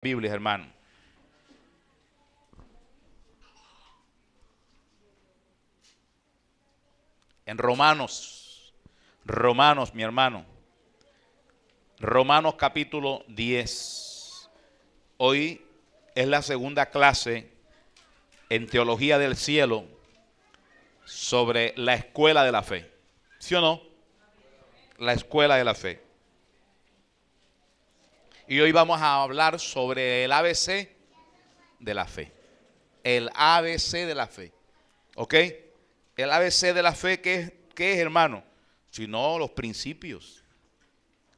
Biblia, hermano. En Romanos, mi hermano. Romanos capítulo 10. Hoy es la segunda clase en Teología del Cielo sobre la escuela de la fe. ¿Sí o no? La escuela de la fe. Y hoy vamos a hablar sobre el ABC de la fe. El ABC de la fe. ¿Ok? El ABC de la fe, ¿qué es, hermano? Sino los principios.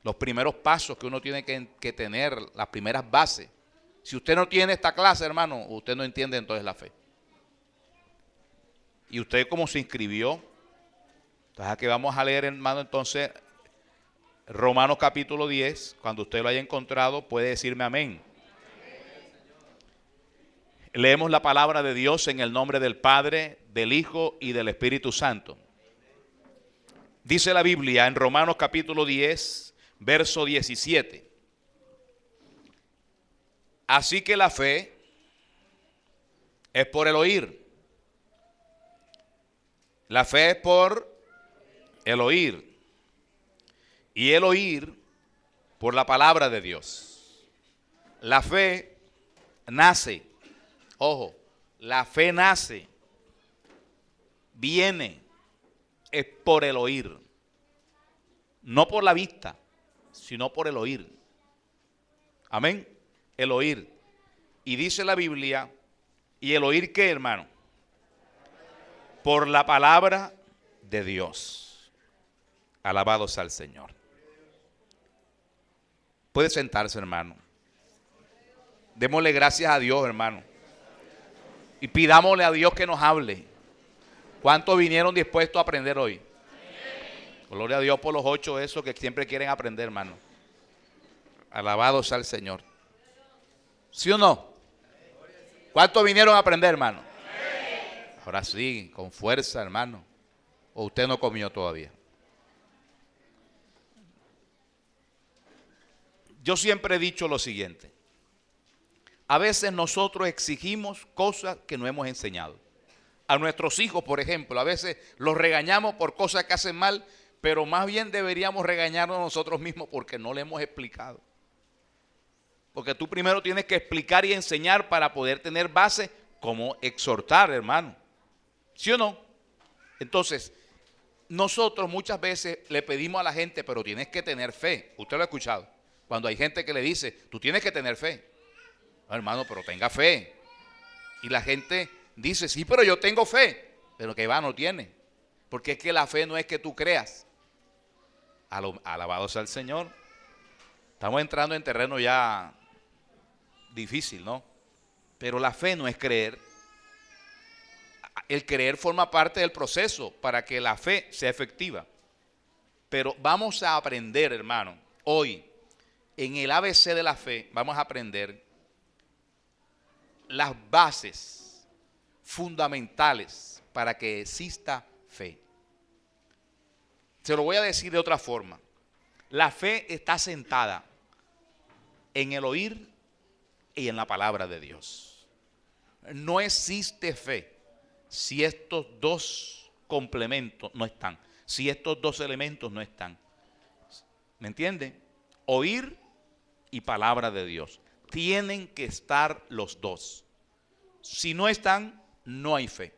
Los primeros pasos que uno tiene que tener, las primeras bases. Si usted no tiene esta clase, hermano, usted no entiende entonces la fe. Y usted como se inscribió, entonces aquí vamos a leer, hermano, entonces Romanos capítulo 10. Cuando usted lo haya encontrado, puede decirme amén. Leemos la palabra de Dios en el nombre del Padre, del Hijo y del Espíritu Santo. Dice la Biblia en Romanos capítulo 10, verso 17. Así que la fe es por el oír. La fe es por el oír. Y el oír por la palabra de Dios. La fe nace. Ojo, la fe nace, viene, es por el oír. No por la vista, sino por el oír. Amén. El oír. Y dice la Biblia, ¿y el oír qué, hermano? Por la palabra de Dios. Alabados al Señor. Puede sentarse, hermano. Démosle gracias a Dios, hermano. Y pidámosle a Dios que nos hable. ¿Cuántos vinieron dispuestos a aprender hoy? Gloria a Dios por los 8 esos que siempre quieren aprender, hermano. Alabados al Señor. ¿Sí o no? ¿Cuántos vinieron a aprender, hermano? Ahora sí, con fuerza, hermano. ¿O usted no comió todavía? Yo siempre he dicho lo siguiente. A veces nosotros exigimos cosas que no hemos enseñado. A nuestros hijos, por ejemplo, a veces los regañamos por cosas que hacen mal, pero más bien deberíamos regañarnos nosotros mismos porque no le hemos explicado. Porque tú primero tienes que explicar y enseñar para poder tener base como exhortar, hermano. ¿Sí o no? Entonces, nosotros muchas veces le pedimos a la gente, pero tienes que tener fe. Usted lo ha escuchado. Cuando hay gente que le dice, tú tienes que tener fe. No, hermano, pero tenga fe. Y la gente dice, sí, pero yo tengo fe. Pero que va, no tiene. Porque es que la fe no es que tú creas. Alabados al Señor. Estamos entrando en terreno ya difícil, ¿no? Pero la fe no es creer. El creer forma parte del proceso para que la fe sea efectiva. Pero vamos a aprender, hermano, hoy, en el ABC de la fe, vamos a aprender las bases fundamentales para que exista fe. Se lo voy a decir de otra forma. La fe está sentada en el oír y en la palabra de Dios. No existe fe si estos dos complementos no están, si estos dos elementos no están. ¿Me entiende? Oír y palabra de Dios. Tienen que estar los dos. Si no están, no hay fe.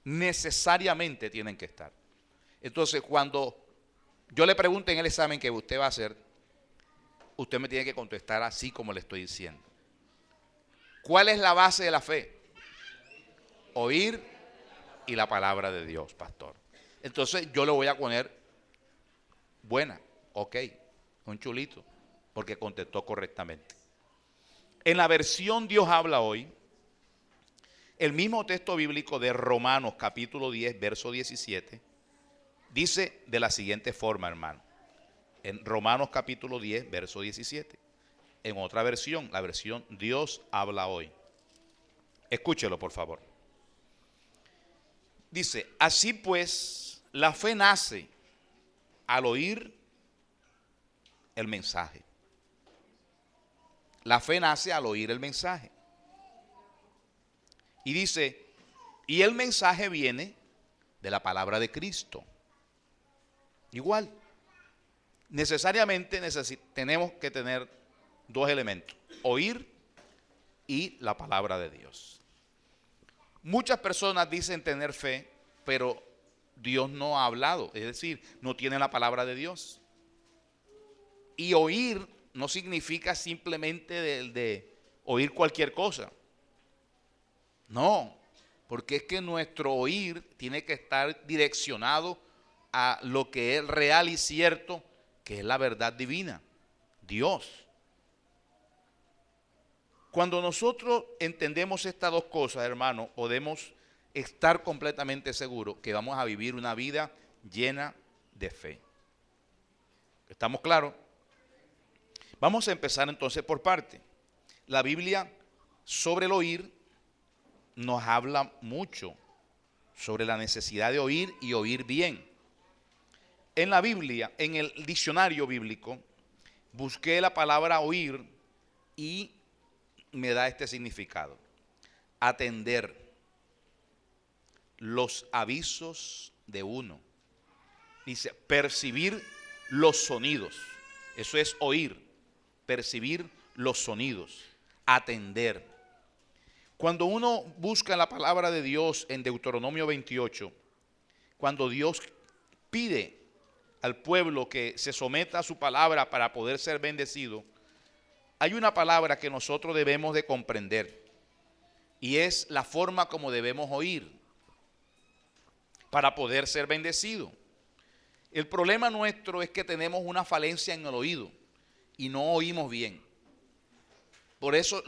Necesariamente tienen que estar. Entonces, cuando yo le pregunte en el examen que usted va a hacer, usted me tiene que contestar así como le estoy diciendo. ¿Cuál es la base de la fe? Oír y la palabra de Dios, pastor. Entonces, yo le voy a poner buena, ok, un chulito, porque contestó correctamente. En la versión Dios habla hoy, el mismo texto bíblico de Romanos capítulo 10, verso 17, dice de la siguiente forma, hermano. En Romanos capítulo 10, verso 17. En otra versión, la versión Dios habla hoy. Escúchelo, por favor. Dice, así pues, la fe nace al oír el mensaje. La fe nace al oír el mensaje. Y dice, y el mensaje viene de la palabra de Cristo. Igual, necesariamente tenemos que tener dos elementos: oír y la palabra de Dios. Muchas personas dicen tener fe, pero Dios no ha hablado, es decir, no tienen la palabra de Dios. Y oír no significa simplemente de oír cualquier cosa. No, porque es que nuestro oír tiene que estar direccionado a lo que es real y cierto, que es la verdad divina, Dios. Cuando nosotros entendemos estas dos cosas, hermano, podemos estar completamente seguros que vamos a vivir una vida llena de fe. ¿Estamos claros? Vamos a empezar entonces por parte. La Biblia sobre el oír nos habla mucho sobre la necesidad de oír y oír bien. En la Biblia, en el diccionario bíblico, busqué la palabra oír y me da este significado: atender los avisos de uno. Dice, percibir los sonidos. Eso es oír, percibir los sonidos, atender. Cuando uno busca la palabra de Dios en Deuteronomio 28, cuando Dios pide al pueblo que se someta a su palabra para poder ser bendecido, hay una palabra que nosotros debemos de comprender, y es la forma como debemos oír para poder ser bendecido. El problema nuestro es que tenemos una falencia en el oído y no oímos bien. Por eso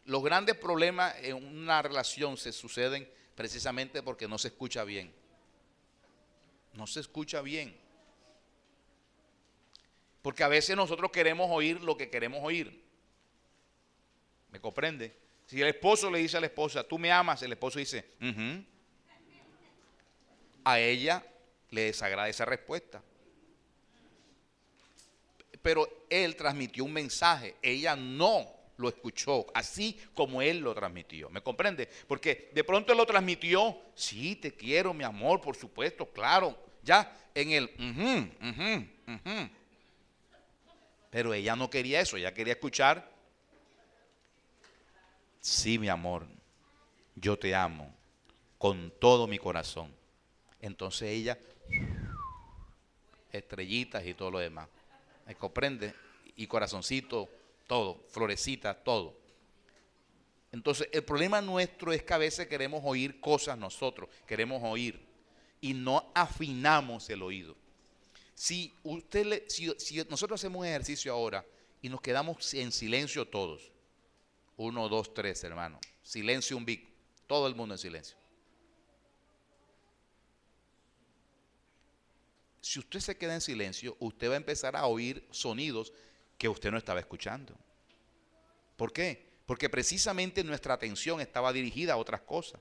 los grandes problemas en una relación se suceden precisamente porque no se escucha bien. No se escucha bien. Porque a veces nosotros queremos oír lo que queremos oír. ¿Me comprende? Si el esposo le dice a la esposa, tú me amas, el esposo dice, a ella le desagrada esa respuesta. Pero él transmitió un mensaje, ella no lo escuchó así como él lo transmitió. ¿Me comprende? Porque de pronto él lo transmitió, sí, te quiero, mi amor, por supuesto, claro, ya en el pero ella no quería eso, ella quería escuchar, sí, mi amor, yo te amo con todo mi corazón. Entonces ella, estrellitas y todo lo demás, ¿me comprende? Y corazoncito, todo, florecita, todo. Entonces el problema nuestro es que a veces queremos oír cosas nosotros, queremos oír y no afinamos el oído. Si nosotros hacemos un ejercicio ahora y nos quedamos en silencio todos, 1, 2, 3, hermano, silencio un big, todo el mundo en silencio. Si usted se queda en silencio, usted va a empezar a oír sonidos que usted no estaba escuchando. ¿Por qué? Porque precisamente nuestra atención estaba dirigida a otras cosas.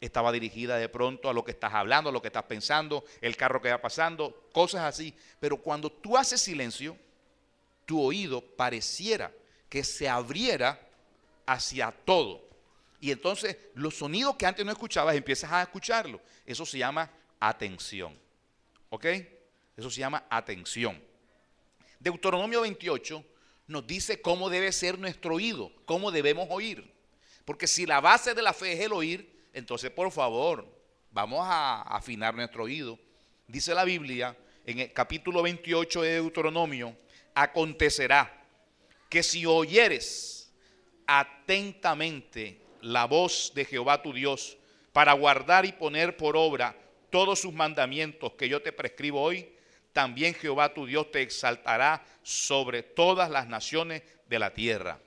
Estaba dirigida de pronto a lo que estás hablando, a lo que estás pensando, el carro que va pasando, cosas así. Pero cuando tú haces silencio, tu oído pareciera que se abriera hacia todo. Y entonces los sonidos que antes no escuchabas, empiezas a escucharlos. Eso se llama atención. ¿Ok? Eso se llama atención. Deuteronomio 28 nos dice cómo debe ser nuestro oído, cómo debemos oír. Porque si la base de la fe es el oír, entonces por favor, vamos a afinar nuestro oído. Dice la Biblia en el capítulo 28 de Deuteronomio, acontecerá que si oyeres atentamente la voz de Jehová tu Dios para guardar y poner por obra todos sus mandamientos que yo te prescribo hoy, también Jehová tu Dios te exaltará sobre todas las naciones de la tierra.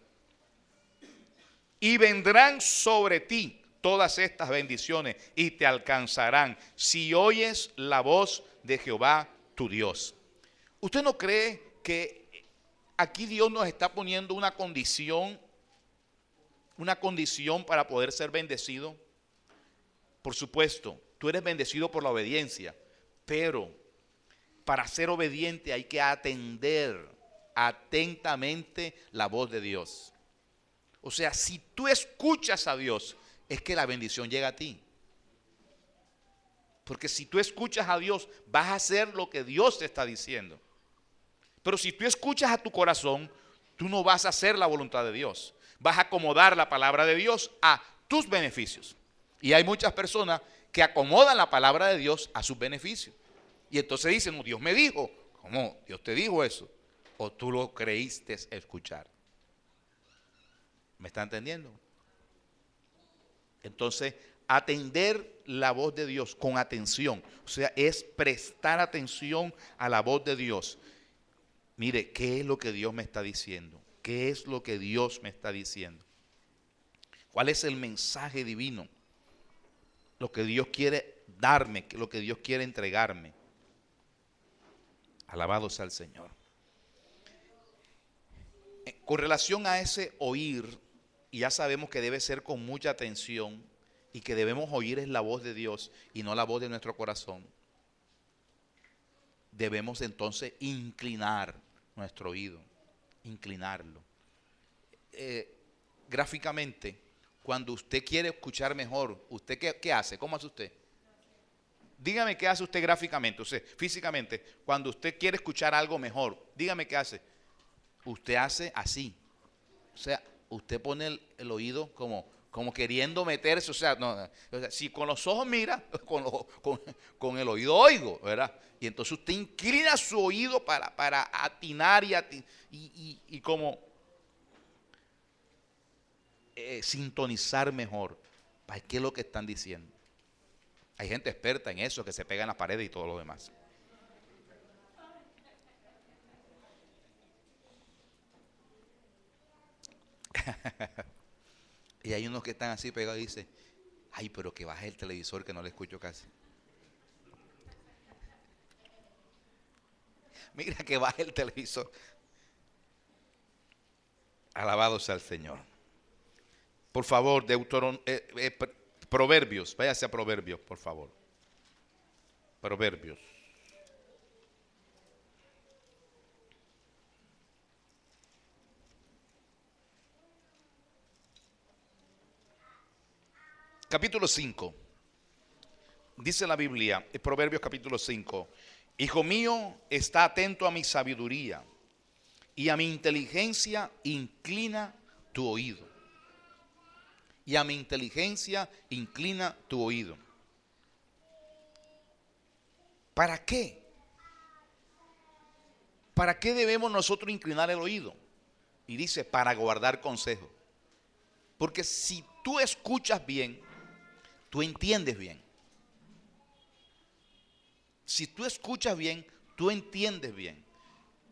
Y vendrán sobre ti todas estas bendiciones y te alcanzarán si oyes la voz de Jehová tu Dios. ¿Usted no cree que aquí Dios nos está poniendo una condición para poder ser bendecido? Por supuesto, tú eres bendecido por la obediencia, pero para ser obediente hay que atender atentamente la voz de Dios. O sea, si tú escuchas a Dios, es que la bendición llega a ti. Porque si tú escuchas a Dios, vas a hacer lo que Dios te está diciendo. Pero si tú escuchas a tu corazón, tú no vas a hacer la voluntad de Dios. Vas a acomodar la palabra de Dios a tus beneficios. Y hay muchas personas que acomodan la palabra de Dios a sus beneficios. Y entonces dicen, no, Dios me dijo. ¿Cómo? ¿Dios te dijo eso? ¿O tú lo creíste escuchar? ¿Me está entendiendo? Entonces, atender la voz de Dios con atención. O sea, es prestar atención a la voz de Dios. Mire, ¿qué es lo que Dios me está diciendo? ¿Qué es lo que Dios me está diciendo? ¿Cuál es el mensaje divino? Lo que Dios quiere darme, lo que Dios quiere entregarme. Alabado sea el Señor. Con relación a ese oír, y ya sabemos que debe ser con mucha atención y que debemos oír es la voz de Dios y no la voz de nuestro corazón. Debemos entonces inclinar nuestro oído, inclinarlo. Gráficamente, cuando usted quiere escuchar mejor, ¿usted qué hace? ¿Cómo hace usted? Dígame qué hace usted gráficamente, o sea, físicamente, cuando usted quiere escuchar algo mejor, dígame qué hace. Usted hace así, o sea, usted pone el oído como queriendo meterse, o sea, no, o sea, si con los ojos mira, con el oído oigo, ¿verdad? Y entonces usted inclina su oído para atinar y como sintonizar mejor para qué es lo que están diciendo. Hay gente experta en eso, que se pega en las paredes y todo lo demás. Y hay unos que están así pegados y dicen, ay, pero que baje el televisor que no le escucho casi. Mira que baje el televisor. Alabado sea el Señor. Por favor, Proverbios, váyase a Proverbios, por favor. Proverbios. Capítulo 5. Dice la Biblia, en Proverbios capítulo 5. Hijo mío, está atento a mi sabiduría y a mi inteligencia inclina tu oído. Y a mi inteligencia inclina tu oído. ¿Para qué? ¿Para qué debemos nosotros inclinar el oído? Y dice, para guardar consejo. Porque si tú escuchas bien, tú entiendes bien. Si tú escuchas bien, tú entiendes bien.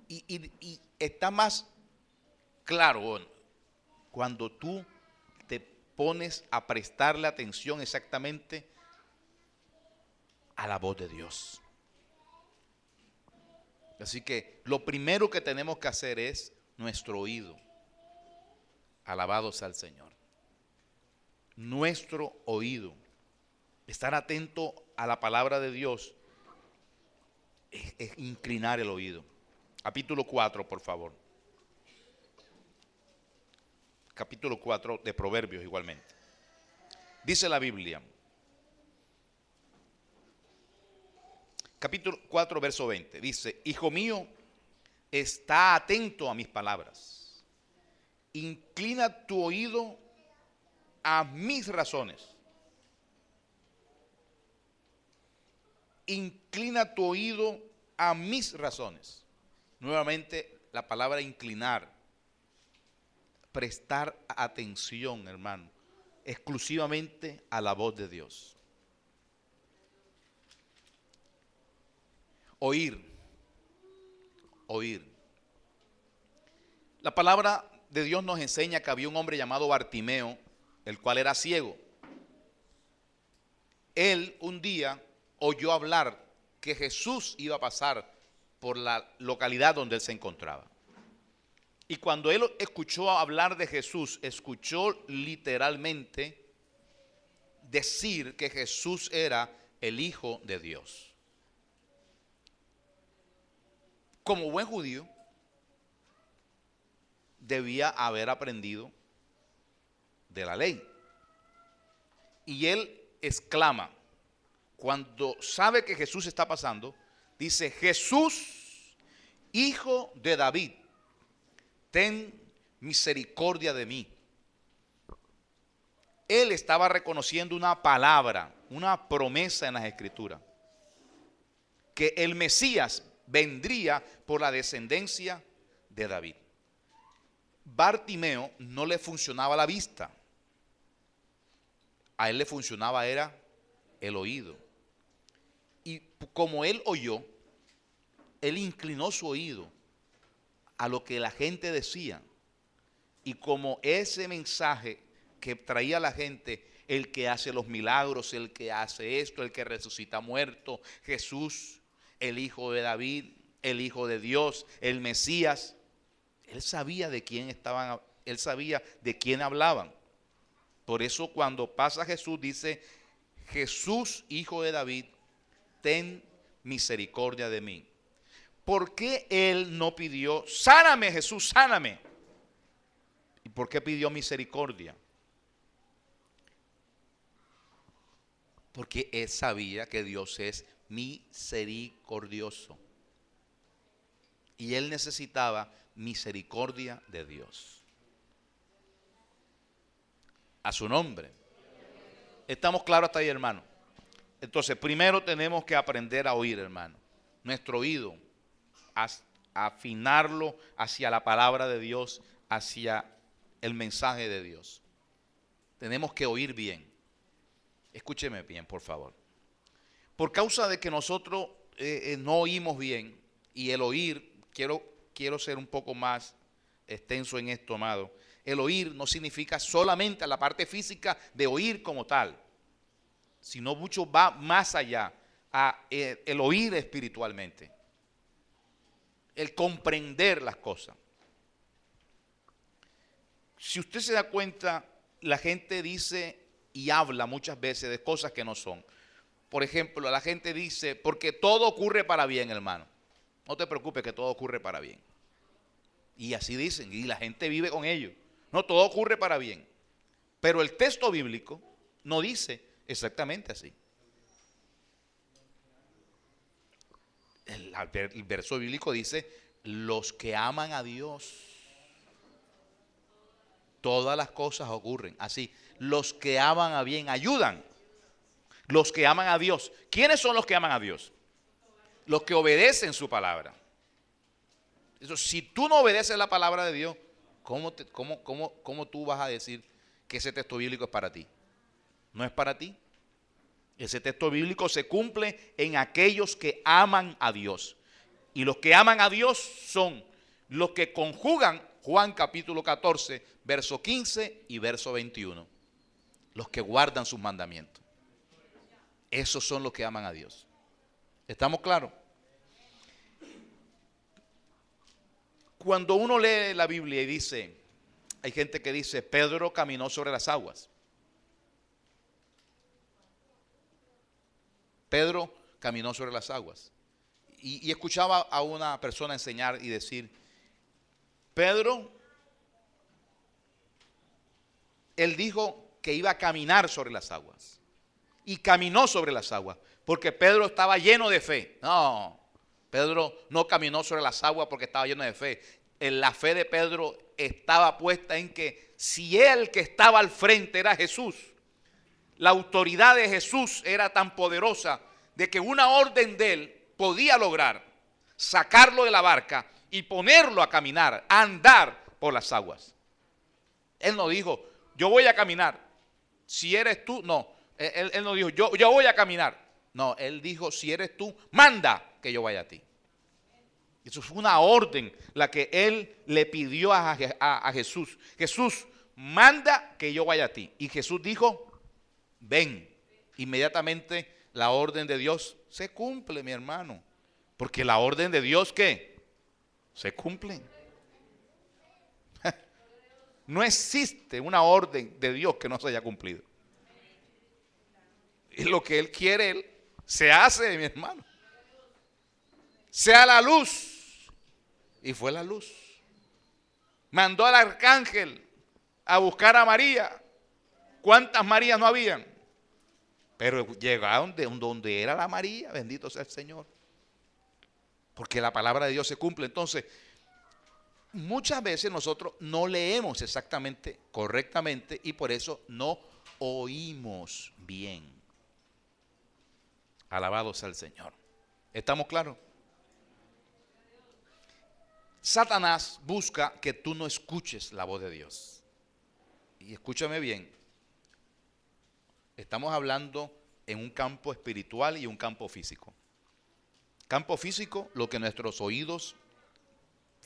Y está más claro cuando tú te pones a prestarle atención exactamente a la voz de Dios. Así que lo primero que tenemos que hacer es nuestro oído. Alabado sea el Señor. Nuestro oído. Estar atento a la palabra de Dios es inclinar el oído. Capítulo 4, por favor. Capítulo 4 de Proverbios igualmente. Dice la Biblia. Capítulo 4, verso 20. Dice, hijo mío, está atento a mis palabras. Inclina tu oído a mis razones. Inclina tu oído a mis razones. Nuevamente la palabra inclinar, prestar atención, hermano, exclusivamente a la voz de Dios. Oír. La palabra de Dios nos enseña que había un hombre llamado Bartimeo, el cual era ciego. Él un día oyó hablar que Jesús iba a pasar por la localidad donde él se encontraba. Y cuando él escuchó hablar de Jesús, escuchó literalmente decir que Jesús era el Hijo de Dios. Como buen judío, debía haber aprendido de la ley. Y él exclama, cuando sabe que Jesús está pasando, dice: Jesús, hijo de David, ten misericordia de mí. Él estaba reconociendo una palabra, una promesa en las Escrituras, que el Mesías vendría por la descendencia de David. Bartimeo no le funcionaba la vista, a él le funcionaba era el oído. Y como él oyó, él inclinó su oído a lo que la gente decía. Y como ese mensaje que traía la gente, el que hace los milagros, el que hace esto, el que resucita muertos, Jesús, el hijo de David, el hijo de Dios, el Mesías, él sabía de quién estaban, él sabía de quién hablaban. Por eso cuando pasa Jesús dice: Jesús, hijo de David, ten misericordia de mí. ¿Por qué él no pidió: sáname Jesús, sáname? ¿Y por qué pidió misericordia? Porque él sabía que Dios es misericordioso. Y él necesitaba misericordia de Dios. A su nombre. ¿Estamos claros hasta ahí, hermano? Entonces, primero tenemos que aprender a oír, hermano. Nuestro oído, afinarlo hacia la palabra de Dios, hacia el mensaje de Dios. Tenemos que oír bien. Escúcheme bien, por favor. Por causa de que nosotros no oímos bien, y el oír, quiero ser un poco más extenso en esto, amado. El oír no significa solamente la parte física de oír como tal, sino mucho va más allá, a el oír espiritualmente, el comprender las cosas. Si usted se da cuenta, la gente dice y habla muchas veces de cosas que no son. Por ejemplo, la gente dice: porque todo ocurre para bien, hermano. No te preocupes, que todo ocurre para bien. Y así dicen, y la gente vive con ello. No, todo ocurre para bien. Pero el texto bíblico no dice exactamente así. El verso bíblico dice: los que aman a Dios, todas las cosas ocurren. Así, los que aman a bien ayudan. Los que aman a Dios. ¿Quiénes son los que aman a Dios? Los que obedecen su palabra. Eso, si tú no obedeces la palabra de Dios, ¿cómo tú vas a decir que ese texto bíblico es para ti? No es para ti. Ese texto bíblico se cumple en aquellos que aman a Dios. Y los que aman a Dios son los que conjugan Juan capítulo 14, verso 15 y verso 21. Los que guardan sus mandamientos. Esos son los que aman a Dios. ¿Estamos claros? Cuando uno lee la Biblia y dice, hay gente que dice: Pedro caminó sobre las aguas. Pedro caminó sobre las aguas. Y escuchaba a una persona enseñar y decir: Pedro, él dijo que iba a caminar sobre las aguas. Y caminó sobre las aguas, porque Pedro estaba lleno de fe. No, Pedro no caminó sobre las aguas porque estaba lleno de fe. La fe de Pedro estaba puesta en que si él que estaba al frente era Jesús, la autoridad de Jesús era tan poderosa de que una orden de él podía lograr sacarlo de la barca y ponerlo a caminar, a andar por las aguas. Él no dijo: yo voy a caminar, si eres tú, no. Él no dijo: yo voy a caminar. No, él dijo: si eres tú, manda que yo vaya a ti. Eso fue una orden la que él le pidió a Jesús. Jesús, manda que yo vaya a ti. Y Jesús dijo: ven. Inmediatamente la orden de Dios se cumple, mi hermano. Porque la orden de Dios, ¿qué? Se cumple. No existe una orden de Dios que no se haya cumplido. Y lo que Él quiere, Él se hace, mi hermano. Sea la luz. Y fue la luz. Mandó al arcángel a buscar a María. ¿Cuántas Marías no habían? Pero llegaron de donde era la María, bendito sea el Señor. Porque la palabra de Dios se cumple. Entonces, muchas veces nosotros no leemos exactamente, correctamente, y por eso no oímos bien. Alabado sea el Señor. ¿Estamos claros? Satanás busca que tú no escuches la voz de Dios. Y escúchame bien. Estamos hablando en un campo espiritual y un campo físico. Campo físico, lo que nuestros oídos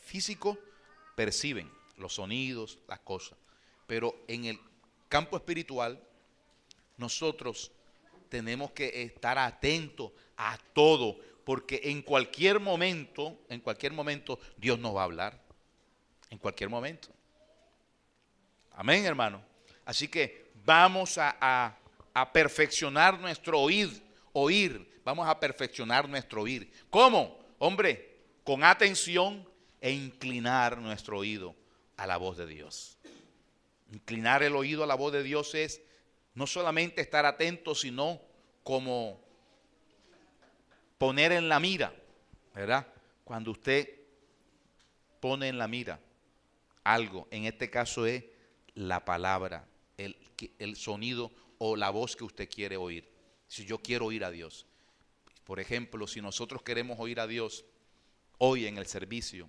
físicos perciben, los sonidos, las cosas. Pero en el campo espiritual, nosotros tenemos que estar atentos a todo, porque en cualquier momento, Dios nos va a hablar. En cualquier momento. Amén, hermano. Así que vamos a perfeccionar nuestro oír. Vamos a perfeccionar nuestro oír. ¿Cómo? Hombre, con atención e inclinar nuestro oído a la voz de Dios. Inclinar el oído a la voz de Dios es no solamente estar atento, sino como poner en la mira, ¿verdad? Cuando usted pone en la mira algo, en este caso es la palabra, el sonido o la voz que usted quiere oír. Si yo quiero oír a Dios, por ejemplo, si nosotros queremos oír a Dios hoy en el servicio,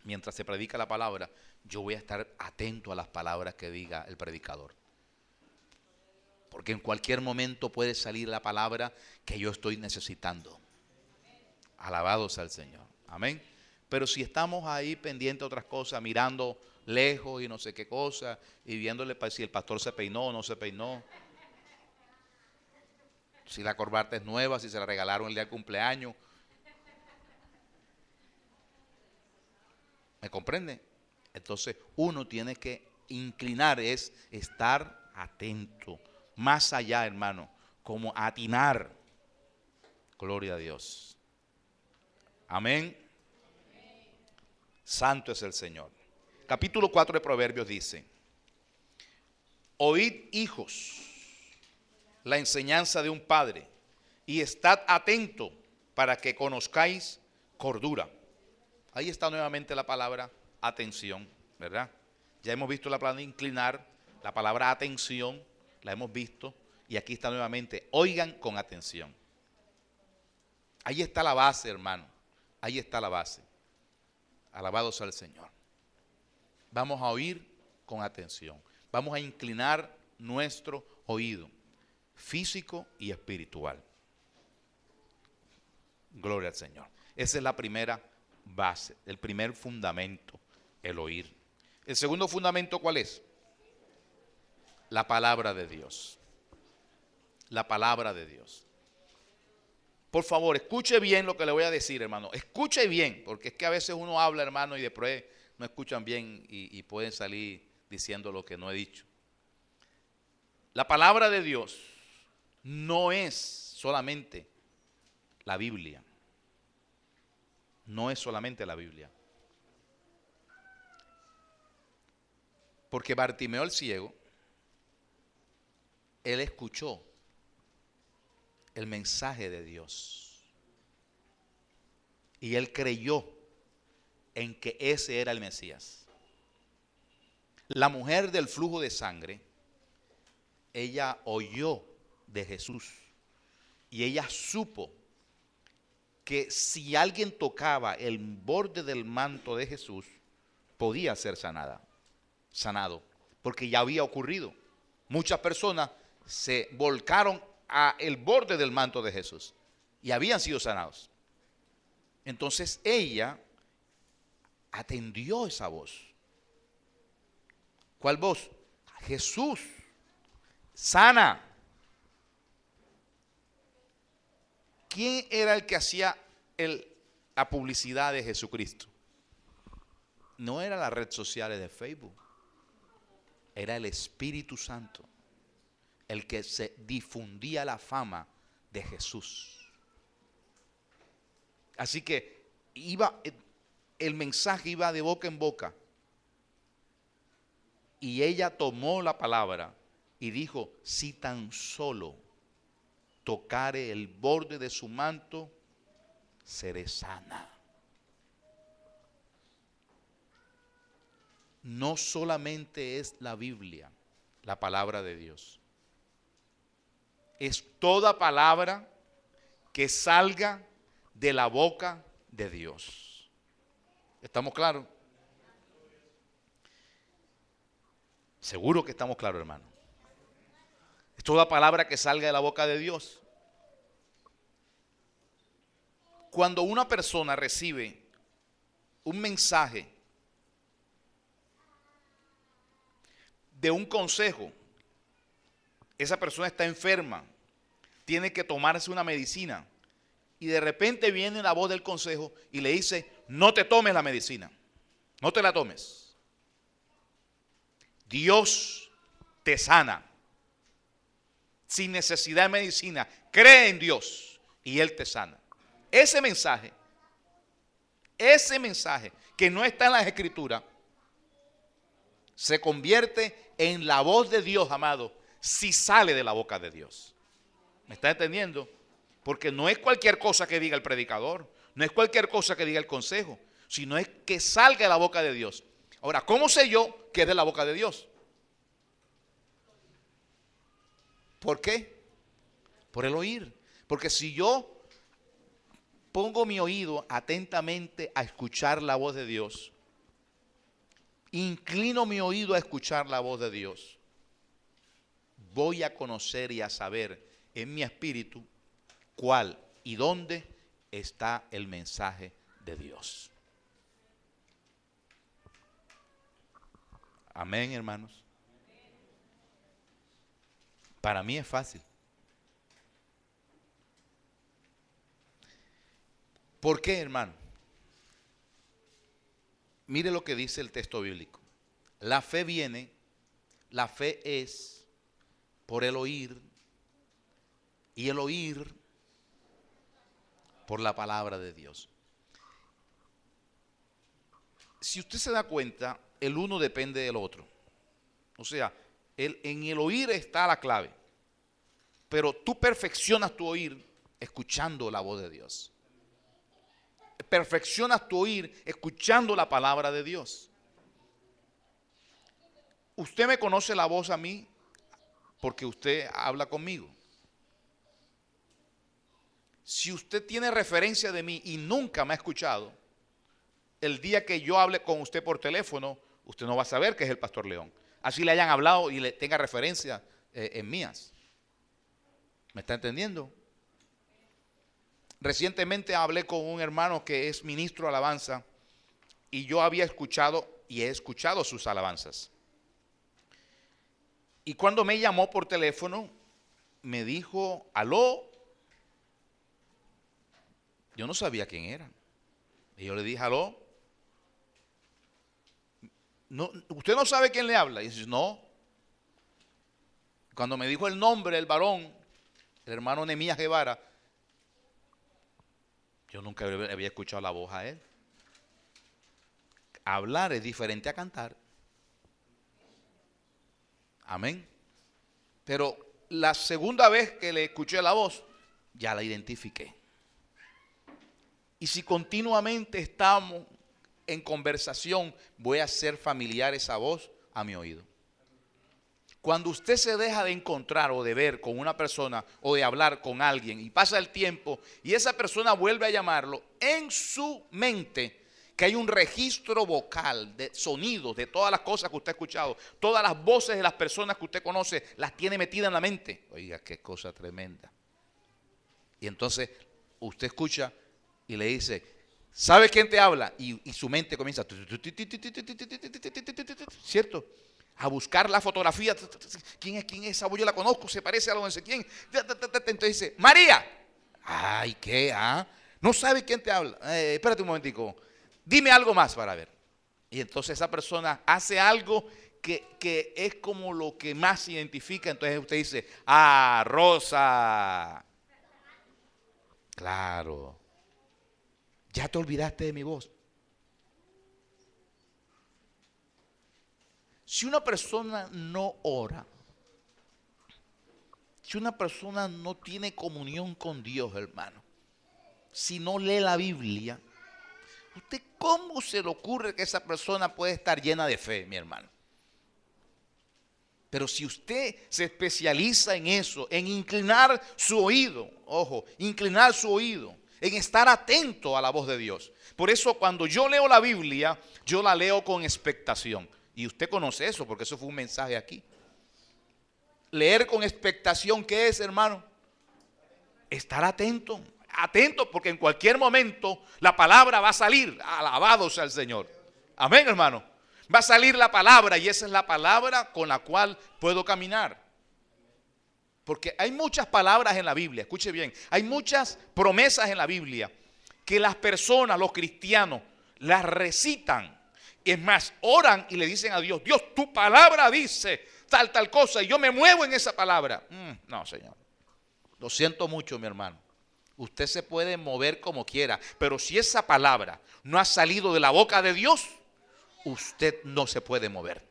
mientras se predica la palabra, yo voy a estar atento a las palabras que diga el predicador. Porque en cualquier momento puede salir la palabra que yo estoy necesitando. Alabado sea el Señor. Amén. Pero si estamos ahí pendientes de otras cosas, mirando lejos y no sé qué cosa, y viéndole si el pastor se peinó o no se peinó, si la corbata es nueva, si se la regalaron el día del cumpleaños, ¿me comprende? Entonces uno tiene que inclinar, es estar atento, más allá, hermano, como atinar. Gloria a Dios. Amén. Santo es el Señor. Capítulo 4 de Proverbios dice: oíd, hijos, la enseñanza de un padre, y estad atento para que conozcáis cordura. Ahí está nuevamente la palabra atención, ¿verdad? Ya hemos visto la palabra inclinar, la palabra atención, la hemos visto, y aquí está nuevamente, oigan con atención. Ahí está la base, hermano, ahí está la base. Alabado sea el Señor. Vamos a oír con atención, vamos a inclinar nuestro oído, físico y espiritual. Gloria al Señor. Esa es la primera base, el primer fundamento, el oír. El segundo fundamento, ¿cuál es? La palabra de Dios. La palabra de Dios. Por favor, escuche bien lo que le voy a decir, hermano. Escuche bien, porque es que a veces uno habla, hermano, y después no escuchan bien y pueden salir diciendo lo que no he dicho. La palabra de Dios no es solamente la Biblia. No es solamente la Biblia. Porque Bartimeo el ciego, él escuchó el mensaje de Dios. Y él creyó en que ese era el Mesías. La mujer del flujo de sangre, ella oyó de Jesús. Y ella supo que si alguien tocaba el borde del manto de Jesús, podía ser sanado, porque ya había ocurrido. Muchas personas se volcaron a el borde del manto de Jesús y habían sido sanados. Entonces ella atendió esa voz. ¿Cuál voz? Jesús sana. ¿Quién era el que hacía la publicidad de Jesucristo? No era las redes sociales de Facebook, era el Espíritu Santo el que se difundía la fama de Jesús. Así que el mensaje iba de boca en boca. Y ella tomó la palabra y dijo, si tan solo tocare el borde de su manto, seré sana. No solamente es la Biblia, la palabra de Dios. Es toda palabra que salga de la boca de Dios. ¿Estamos claros? Seguro que estamos claros, hermano. Es toda palabra que salga de la boca de Dios. Cuando una persona recibe un mensaje de un consejo, esa persona está enferma, tiene que tomarse una medicina y de repente viene la voz del consejo y le dice, no te tomes la medicina, no te la tomes. Dios te sana sin necesidad de medicina. Cree en Dios y Él te sana. Ese mensaje que no está en las Escrituras se convierte en la voz de Dios, amado, si sale de la boca de Dios. ¿Me está entendiendo? Porque no es cualquier cosa que diga el predicador, no es cualquier cosa que diga el consejo, sino es que salga de la boca de Dios. Ahora, ¿cómo sé yo que es de la boca de Dios? ¿Por qué? Por el oír. Porque si yo pongo mi oído atentamente a escuchar la voz de Dios, inclino mi oído a escuchar la voz de Dios, voy a conocer y a saber en mi espíritu cuál y dónde está el mensaje de Dios. Amén, hermanos. Para mí es fácil. ¿Por qué, hermano? Mire lo que dice el texto bíblico. La fe es por el oír, y el oír por la palabra de Dios. Si usted se da cuenta, el uno depende del otro. O sea, en el oír está la clave. Pero tú perfeccionas tu oír escuchando la voz de Dios. Perfeccionas tu oír escuchando la palabra de Dios. Usted me conoce la voz a mí porque usted habla conmigo. Si usted tiene referencia de mí y nunca me ha escuchado, el día que yo hable con usted por teléfono, usted no va a saber que es el Pastor León. Así le hayan hablado y le tenga referencia en mías. ¿Me está entendiendo? Recientemente hablé con un hermano que es ministro de alabanza y yo había escuchado y he escuchado sus alabanzas. Y cuando me llamó por teléfono, me dijo, aló. Yo no sabía quién era. Y yo le dije, aló. No, ¿usted no sabe quién le habla? Y dice, no. Cuando me dijo el nombre, el varón, el hermano Nehemías Guevara, yo nunca había escuchado la voz a él. Hablar es diferente a cantar. Amén. Pero la segunda vez que le escuché la voz, ya la identifiqué. Y si continuamente estamos en conversación, voy a hacer familiar esa voz a mi oído. Cuando usted se deja de encontrar o de ver con una persona o de hablar con alguien y pasa el tiempo y esa persona vuelve a llamarlo, en su mente que hay un registro vocal de sonidos de todas las cosas que usted ha escuchado, todas las voces de las personas que usted conoce, las tiene metidas en la mente. Oiga, qué cosa tremenda. Y entonces usted escucha y le dice, ¿sabe quién te habla? Y su mente comienza, ¿cierto? A buscar la fotografía. ¿Quién es esa voz? Yo la conozco, se parece a lo no sé quién. Entonces dice, María. Ay, ¿qué? ¿Ah? No sabe quién te habla. Espérate un momentico. Dime algo más para ver. Y entonces esa persona hace algo que es como lo que más se identifica. Entonces usted dice, ah, Rosa. Claro. Ya te olvidaste de mi voz. Si una persona no ora, si una persona no tiene comunión con Dios, hermano, si no lee la Biblia, ¿usted cómo se le ocurre que esa persona puede estar llena de fe, mi hermano? Pero si usted se especializa en eso, en inclinar su oído, ojo, inclinar su oído, en estar atento a la voz de Dios. Por eso cuando yo leo la Biblia, yo la leo con expectación. Y usted conoce eso porque eso fue un mensaje aquí. Leer con expectación, ¿qué es, hermano? Estar atento, atento, porque en cualquier momento la palabra va a salir. Alabado sea el Señor. Amén, hermano. Va a salir la palabra y esa es la palabra con la cual puedo caminar. Porque hay muchas palabras en la Biblia, escuche bien, hay muchas promesas en la Biblia que las personas, los cristianos, las recitan. Es más, oran y le dicen a Dios, Dios, tu palabra dice tal cosa y yo me muevo en esa palabra. No, Señor, lo siento mucho, mi hermano. Usted se puede mover como quiera, pero si esa palabra no ha salido de la boca de Dios, usted no se puede mover.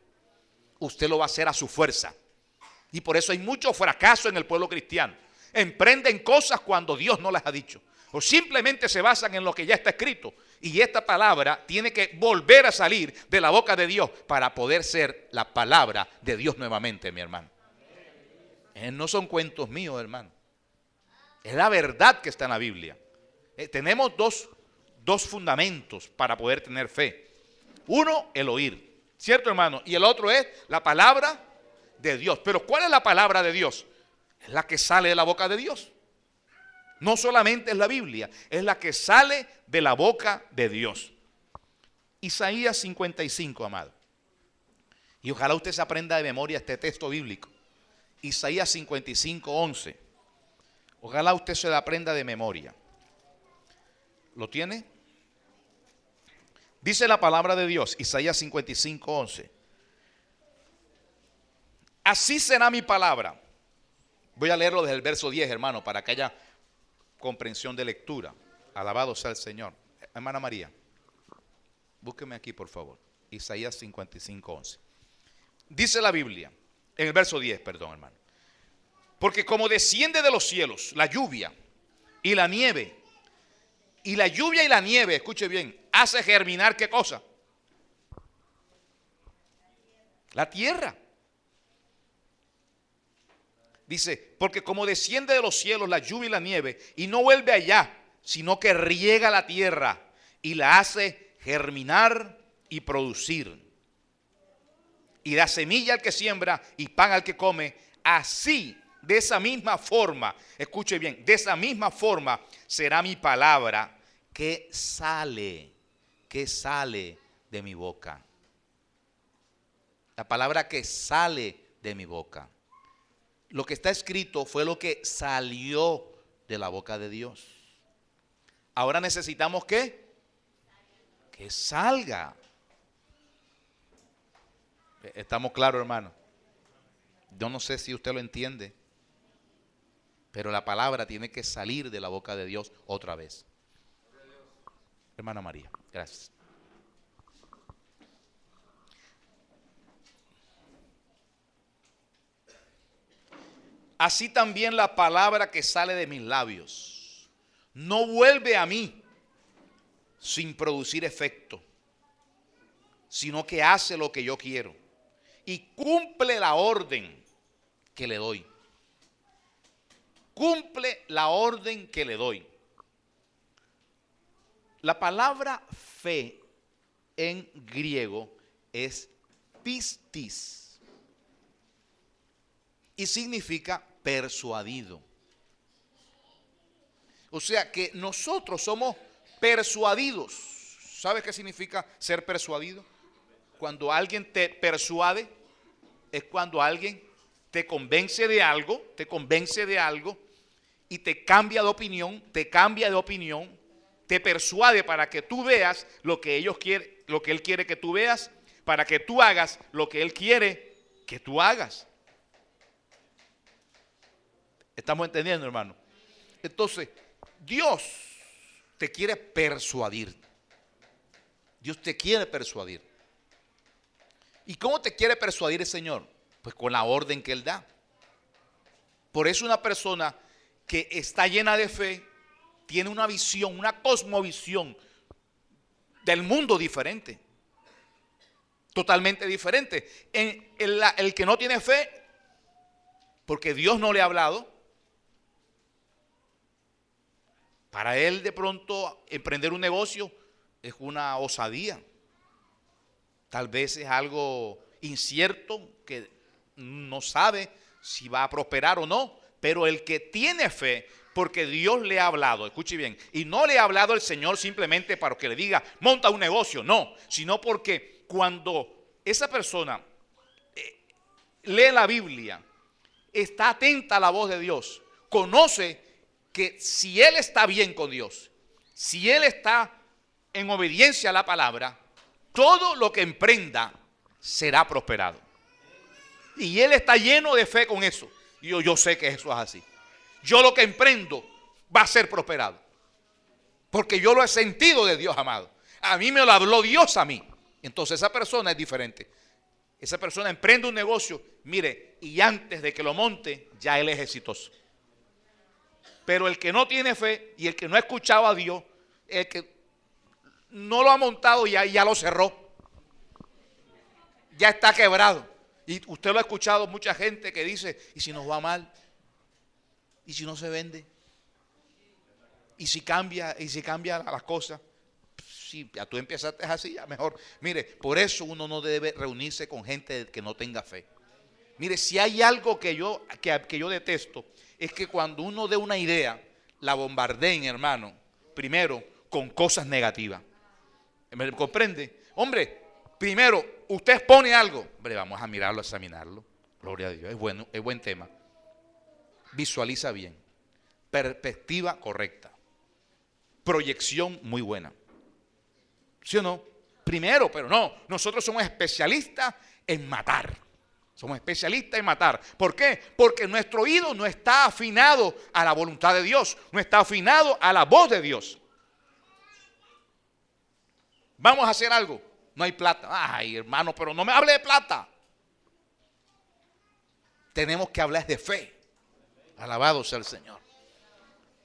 Usted lo va a hacer a su fuerza. Y por eso hay mucho fracaso en el pueblo cristiano. Emprenden cosas cuando Dios no las ha dicho. O simplemente se basan en lo que ya está escrito. Y esta palabra tiene que volver a salir de la boca de Dios para poder ser la palabra de Dios nuevamente, mi hermano. No son cuentos míos, hermano. Es la verdad que está en la Biblia. Tenemos dos fundamentos para poder tener fe. Uno, el oír, ¿cierto, hermano? Y el otro es la palabra de Dios. Pero ¿cuál es la palabra de Dios? Es la que sale de la boca de Dios. No solamente es la Biblia, es la que sale de la boca de Dios. Isaías 55, amado. Y ojalá usted se aprenda de memoria este texto bíblico. Isaías 55, 11. Ojalá usted se lo aprenda de memoria. ¿Lo tiene? Dice la palabra de Dios, Isaías 55, 11. Así será mi palabra. Voy a leerlo desde el verso 10, hermano, para que haya comprensión de lectura. Alabado sea el Señor. Hermana María, búsqueme aquí, por favor. Isaías 55, 11. Dice la Biblia, en el verso 10, perdón, hermano. Porque como desciende de los cielos la lluvia y la nieve, y la lluvia y la nieve, escuche bien, hace germinar ¿qué cosa? La tierra. Dice, porque como desciende de los cielos la lluvia y la nieve, y no vuelve allá, sino que riega la tierra y la hace germinar y producir. Y da semilla al que siembra y pan al que come. Así, de esa misma forma, escuche bien, de esa misma forma será mi palabra que sale de mi boca. La palabra que sale de mi boca. Lo que está escrito fue lo que salió de la boca de Dios. Ahora necesitamos ¿qué? Que salga. ¿Estamos claros, hermano? Yo no sé si usted lo entiende, pero la palabra tiene que salir de la boca de Dios otra vez. Hermana María, gracias. Así también la palabra que sale de mis labios no vuelve a mí sin producir efecto, sino que hace lo que yo quiero y cumple la orden que le doy. Cumple la orden que le doy. La palabra fe en griego es pistis y significa persuadido. O sea que nosotros somos persuadidos. ¿Sabes qué significa ser persuadido? Cuando alguien te persuade, es cuando alguien te convence de algo y te cambia de opinión, te persuade para que tú veas lo que él quiere que tú veas, para que tú hagas lo que él quiere que tú hagas. ¿Estamos entendiendo, hermano? Entonces, Dios te quiere persuadir. Dios te quiere persuadir. ¿Y cómo te quiere persuadir el Señor? Pues con la orden que Él da. Por eso una persona que está llena de fe tiene una visión, una cosmovisión del mundo diferente. Totalmente diferente. El que no tiene fe, porque Dios no le ha hablado, para él de pronto emprender un negocio es una osadía. Tal vez es algo incierto que no sabe si va a prosperar o no. Pero el que tiene fe, porque Dios le ha hablado, escuche bien, y no le ha hablado el Señor simplemente para que le diga, monta un negocio, no, sino porque cuando esa persona lee la Biblia, está atenta a la voz de Dios, conoce que si él está bien con Dios, si él está en obediencia a la palabra, todo lo que emprenda será prosperado. Y él está lleno de fe con eso. Y yo sé que eso es así. Yo lo que emprendo va a ser prosperado. Porque yo lo he sentido de Dios, amado. A mí me lo habló Dios a mí. Entonces esa persona es diferente. Esa persona emprende un negocio, mire, y antes de que lo monte, ya él es exitoso. Pero el que no tiene fe y el que no ha escuchado a Dios, el que no lo ha montado ya lo cerró. Ya está quebrado. Y usted lo ha escuchado mucha gente que dice, ¿y si nos va mal? ¿Y si no se vende? ¿Y si cambia las cosas? Si ya tú empezaste así, ya mejor. Mire, por eso uno no debe reunirse con gente que no tenga fe. Mire, si hay algo que yo detesto, es que cuando uno dé una idea, la bombardeen, hermano, primero con cosas negativas. ¿Me comprende? Hombre, primero, usted expone algo. Hombre, vamos a mirarlo, a examinarlo. Gloria a Dios, es bueno, es buen tema. Visualiza bien. Perspectiva correcta. Proyección muy buena. ¿Sí o no? Primero, pero no. Nosotros somos especialistas en matar. Somos especialistas en matar. ¿Por qué? Porque nuestro oído no está afinado a la voluntad de Dios. No está afinado a la voz de Dios. Vamos a hacer algo. No hay plata. Ay, hermano, pero no me hable de plata. Tenemos que hablar de fe. Alabado sea el Señor.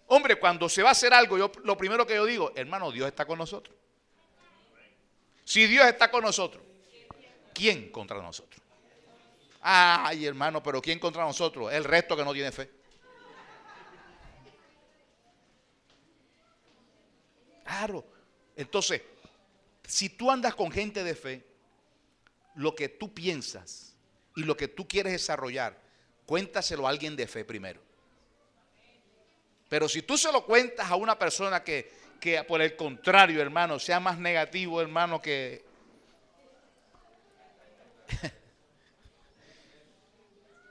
Hombre, cuando se va a hacer algo, lo primero que yo digo, hermano, Dios está con nosotros. Si Dios está con nosotros, ¿quién contra nosotros? Ay, hermano, pero ¿quién contra nosotros? El resto que no tiene fe. Claro. Entonces, si tú andas con gente de fe, lo que tú piensas y lo que tú quieres desarrollar, cuéntaselo a alguien de fe primero. Pero si tú se lo cuentas a una persona que por el contrario, hermano, sea más negativo, hermano, que...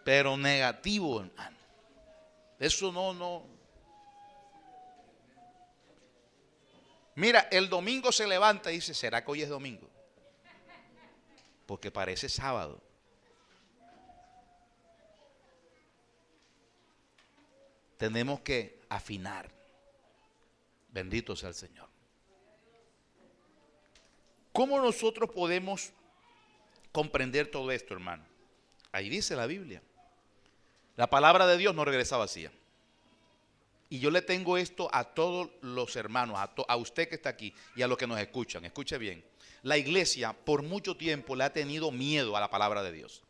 pero negativo, hermano. Eso no. Mira, el domingo se levanta y dice, ¿será que hoy es domingo? Porque parece sábado. Tenemos que afinar. Bendito sea el Señor. ¿Cómo nosotros podemos comprender todo esto, hermano? Ahí dice la Biblia. La palabra de Dios no regresa vacía. Y yo le tengo esto a todos los hermanos, a usted que está aquí y a los que nos escuchan. Escuche bien. La iglesia por mucho tiempo le ha tenido miedo a la palabra de Dios.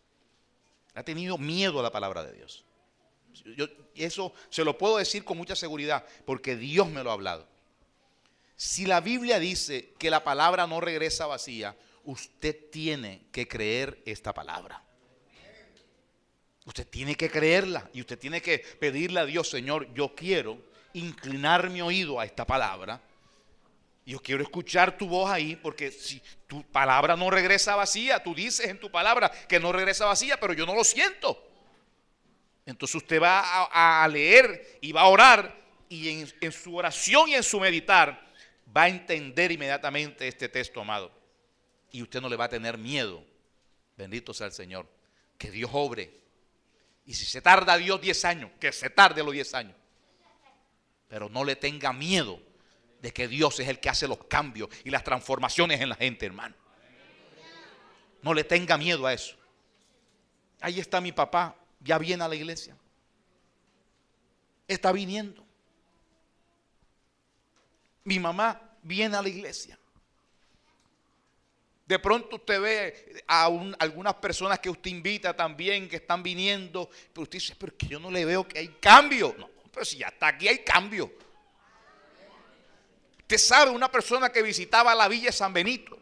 Le ha tenido miedo a la palabra de Dios. Eso se lo puedo decir con mucha seguridad porque Dios me lo ha hablado. Si la Biblia dice que la palabra no regresa vacía, usted tiene que creer esta palabra. Usted tiene que creerla y usted tiene que pedirle a Dios, Señor, yo quiero inclinar mi oído a esta palabra. Yo quiero escuchar tu voz ahí porque si tu palabra no regresa vacía, tú dices en tu palabra que no regresa vacía, pero yo no lo siento. Entonces usted va a leer y va a orar y en su oración y en su meditar va a entender inmediatamente este texto, amado. Y usted no le va a tener miedo. Bendito sea el Señor. Que Dios obre. Y si se tarda Dios 10 años, que se tarde los 10 años. Pero no le tenga miedo de que Dios es el que hace los cambios y las transformaciones en la gente, hermano. No le tenga miedo a eso. Ahí está mi papá, ya viene a la iglesia. Está viniendo. Mi mamá viene a la iglesia. De pronto usted ve a algunas personas que usted invita también, que están viniendo, pero usted dice, pero es que yo no le veo que hay cambio. No, pero si ya está aquí hay cambio. Usted sabe, una persona que visitaba la Villa de San Benito,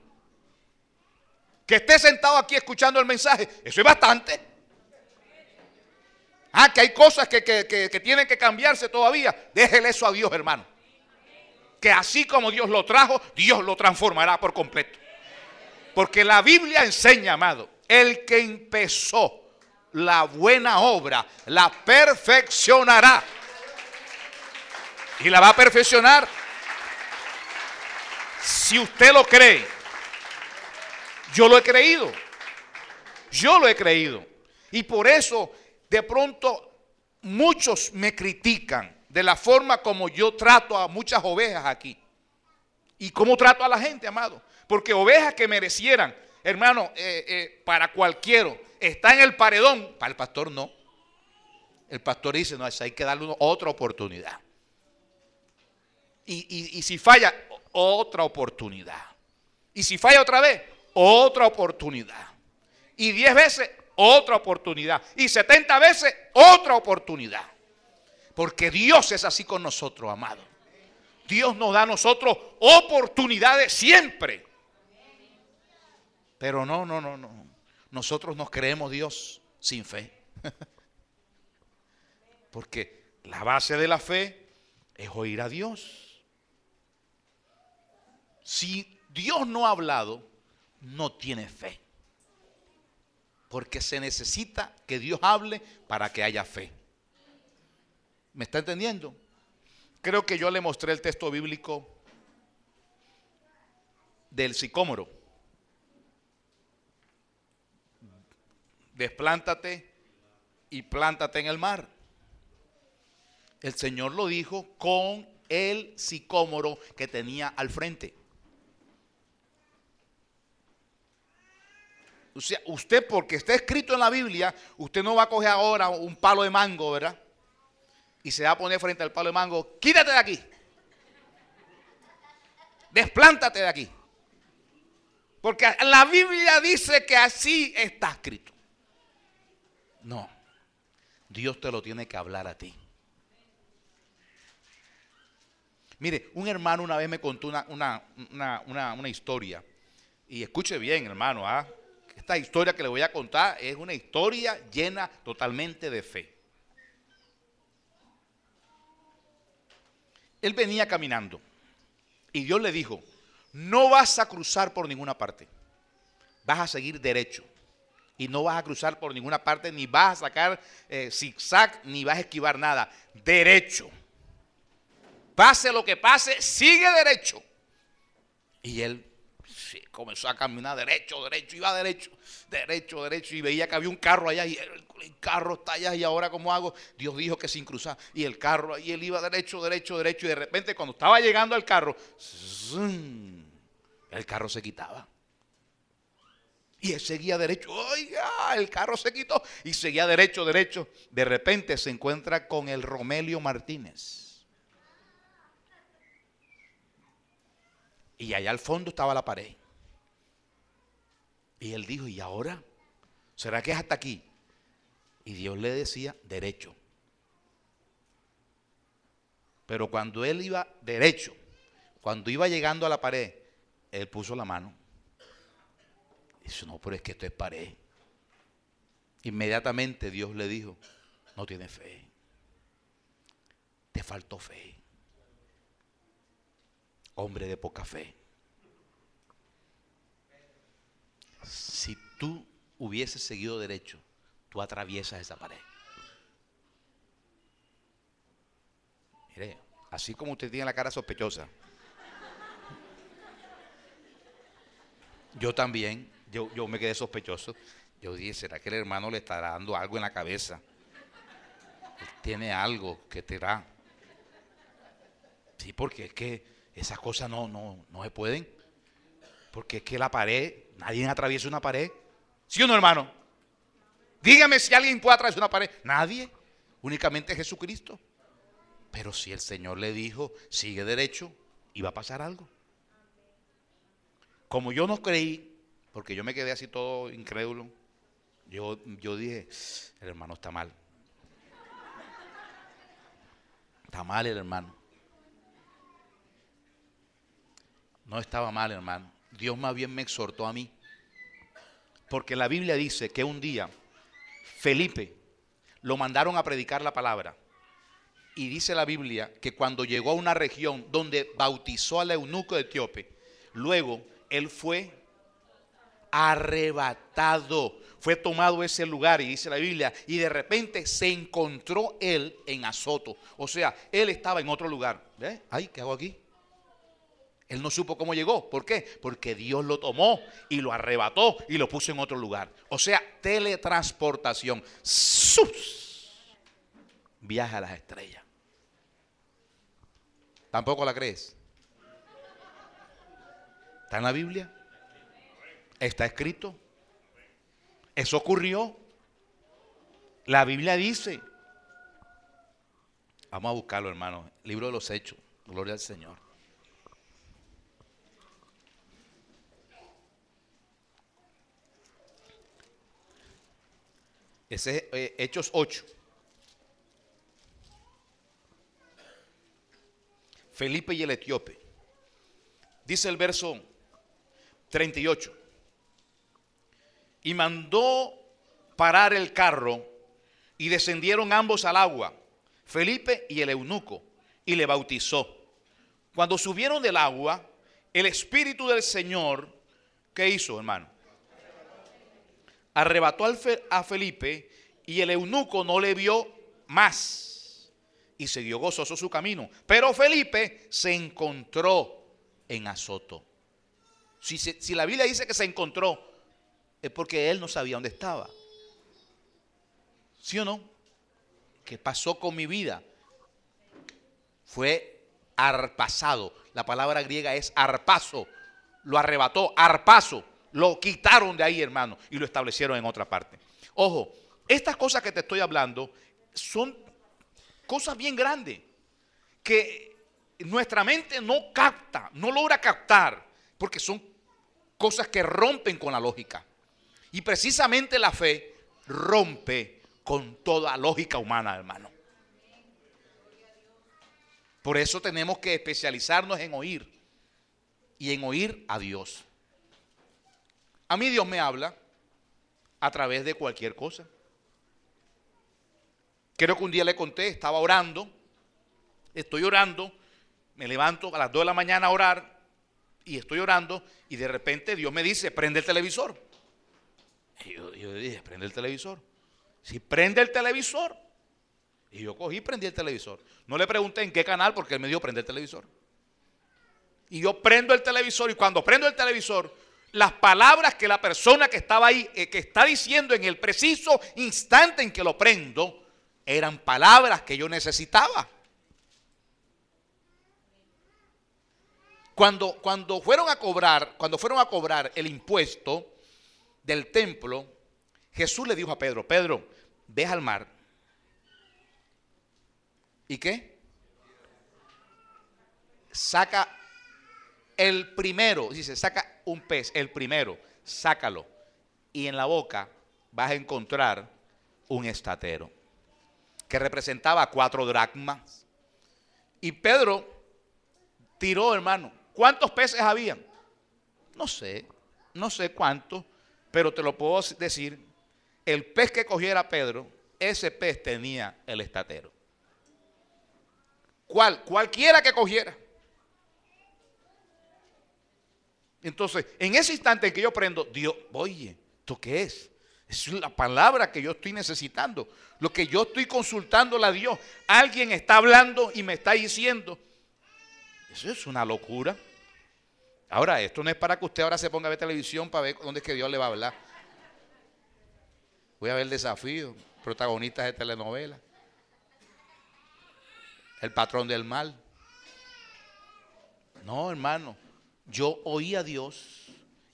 que esté sentado aquí escuchando el mensaje, eso es bastante. Que hay cosas que tienen que cambiarse todavía. Déjele eso a Dios, hermano. Que así como Dios lo trajo, Dios lo transformará por completo. Porque la Biblia enseña, amado, el que empezó la buena obra, la perfeccionará. Y la va a perfeccionar. Si usted lo cree, yo lo he creído. Yo lo he creído. Y por eso, de pronto, muchos me critican de la forma como yo trato a muchas ovejas aquí. Y cómo trato a la gente, amado. Porque ovejas que merecieran, hermano, para cualquiera, está en el paredón. Para el pastor no. El pastor dice, no, hay que darle otra oportunidad. Y si falla, otra oportunidad. Y si falla otra vez, otra oportunidad. Y 10 veces, otra oportunidad. Y 70 veces, otra oportunidad. Porque Dios es así con nosotros, amado. Dios nos da a nosotros oportunidades siempre. Pero no. Nosotros nos creemos Dios sin fe. Porque la base de la fe es oír a Dios. Si Dios no ha hablado, no tiene fe. Porque se necesita que Dios hable para que haya fe. ¿Me está entendiendo? Creo que yo le mostré el texto bíblico del sicómoro. Desplántate y plántate en el mar. El Señor lo dijo con el sicómoro que tenía al frente. O sea, usted, porque está escrito en la Biblia, usted no va a coger ahora un palo de mango, ¿verdad? Y se va a poner frente al palo de mango. Quítate de aquí. Desplántate de aquí. Porque la Biblia dice que así está escrito. No. Dios te lo tiene que hablar a ti. Mire, un hermano una vez me contó una historia. Y escuche bien, hermano. Esta historia que le voy a contar es una historia llena totalmente de fe. Él venía caminando y Dios le dijo, no vas a cruzar por ninguna parte, vas a seguir derecho y no vas a cruzar por ninguna parte, ni vas a sacar zigzag, ni vas a esquivar nada, derecho. Pase lo que pase, sigue derecho. Y él comenzó a caminar derecho, iba derecho, y veía que había un carro allá y el carro está allá y ahora ¿cómo hago? Dios dijo que sin cruzar y el carro y él iba derecho y de repente cuando estaba llegando al carro, el carro se quitaba y él seguía derecho, oiga, el carro se quitó y seguía derecho, de repente se encuentra con el Romelio Martínez y allá al fondo estaba la pared. Y él dijo, ¿y ahora? ¿Será que es hasta aquí? Y Dios le decía, derecho. Pero cuando él iba derecho, cuando iba llegando a la pared, él puso la mano. Dice, no, pero es que esto es pared. Inmediatamente Dios le dijo, no tienes fe. Te faltó fe. Hombre de poca fe. Si tú hubieses seguido derecho, tú atraviesas esa pared. Mire, así como usted tiene la cara sospechosa, yo también, yo me quedé sospechoso. Yo dije, ¿será que el hermano le estará dando algo en la cabeza? Él tiene algo que te da. Sí, porque es que esas cosas no se pueden. Porque es que la pared, nadie atraviesa una pared. ¿Sí o no, hermano? Dígame si alguien puede atravesar una pared. Nadie, únicamente Jesucristo. Pero si el Señor le dijo, sigue derecho, iba a pasar algo. Como yo no creí, porque yo me quedé así todo incrédulo, yo dije, el hermano está mal. Está mal el hermano. No estaba mal, hermano. Dios más bien me exhortó a mí. Porque la Biblia dice que un día Felipe lo mandaron a predicar la palabra. Y dice la Biblia que cuando llegó a una región donde bautizó al eunuco etíope, luego él fue arrebatado, fue tomado ese lugar, y dice la Biblia, y de repente se encontró él en Azoto. O sea, él estaba en otro lugar. ¿Ve? Ay, ¿qué hago aquí? Él no supo cómo llegó. ¿Por qué? Porque Dios lo tomó y lo arrebató y lo puso en otro lugar. O sea, teletransportación. ¡Sus! Viaja a las estrellas. ¿Tampoco la crees? ¿Está en la Biblia? ¿Está escrito? ¿Eso ocurrió? La Biblia dice. Vamos a buscarlo, hermano. Libro de los Hechos. Gloria al Señor. Ese es Hechos 8. Felipe y el etíope. Dice el verso 38. Y mandó parar el carro y descendieron ambos al agua, Felipe y el eunuco, y le bautizó. Cuando subieron del agua, el Espíritu del Señor, ¿qué hizo, hermano? Arrebató a Felipe, y el eunuco no le vio más y siguió gozoso su camino. Pero Felipe se encontró en Azoto. Si la Biblia dice que se encontró, es porque él no sabía dónde estaba. ¿Sí o no? ¿Qué pasó con mi vida? Fue arpasado. La palabra griega es arpazo. Lo arrebató, arpazo. Lo quitaron de ahí, hermano, y lo establecieron en otra parte. Ojo, estas cosas que te estoy hablando son cosas bien grandes que nuestra mente no capta, no logra captar, porque son cosas que rompen con la lógica. Y precisamente la fe rompe con toda lógica humana, hermano. Por eso tenemos que especializarnos en oír y en oír a Dios. A mí Dios me habla a través de cualquier cosa. Creo que un día le conté, estaba orando, estoy orando, me levanto a las 2 de la mañana a orar y estoy orando y de repente Dios me dice, prende el televisor. Y yo dije, prende el televisor. Si prende el televisor. Y yo cogí y prendí el televisor. No le pregunté en qué canal porque él me dijo prende el televisor. Y yo prendo el televisor y cuando prendo el televisor, las palabras que la persona que estaba ahí, que está diciendo en el preciso instante en que lo prendo, eran palabras que yo necesitaba. Cuando fueron a cobrar el impuesto del templo, Jesús le dijo a Pedro, Pedro, ve al mar. ¿Y qué? Saca el primero, dice, saca un pez, el primero, sácalo. Y en la boca vas a encontrar un estatero que representaba 4 dracmas. Y Pedro tiró, hermano. ¿Cuántos peces habían? No sé cuántos, pero te lo puedo decir. El pez que cogiera Pedro, ese pez tenía el estatero. Cualquiera que cogiera. Entonces, en ese instante en que yo prendo, Dios, oye, ¿esto qué es? Es la palabra que yo estoy necesitando. Lo que yo estoy consultándole a Dios. Alguien está hablando y me está diciendo. Eso es una locura. Ahora, esto no es para que usted ahora se ponga a ver televisión para ver dónde es que Dios le va a hablar. Voy a ver El Desafío, protagonistas de telenovelas. El patrón del mal. No, hermano. Yo oí a Dios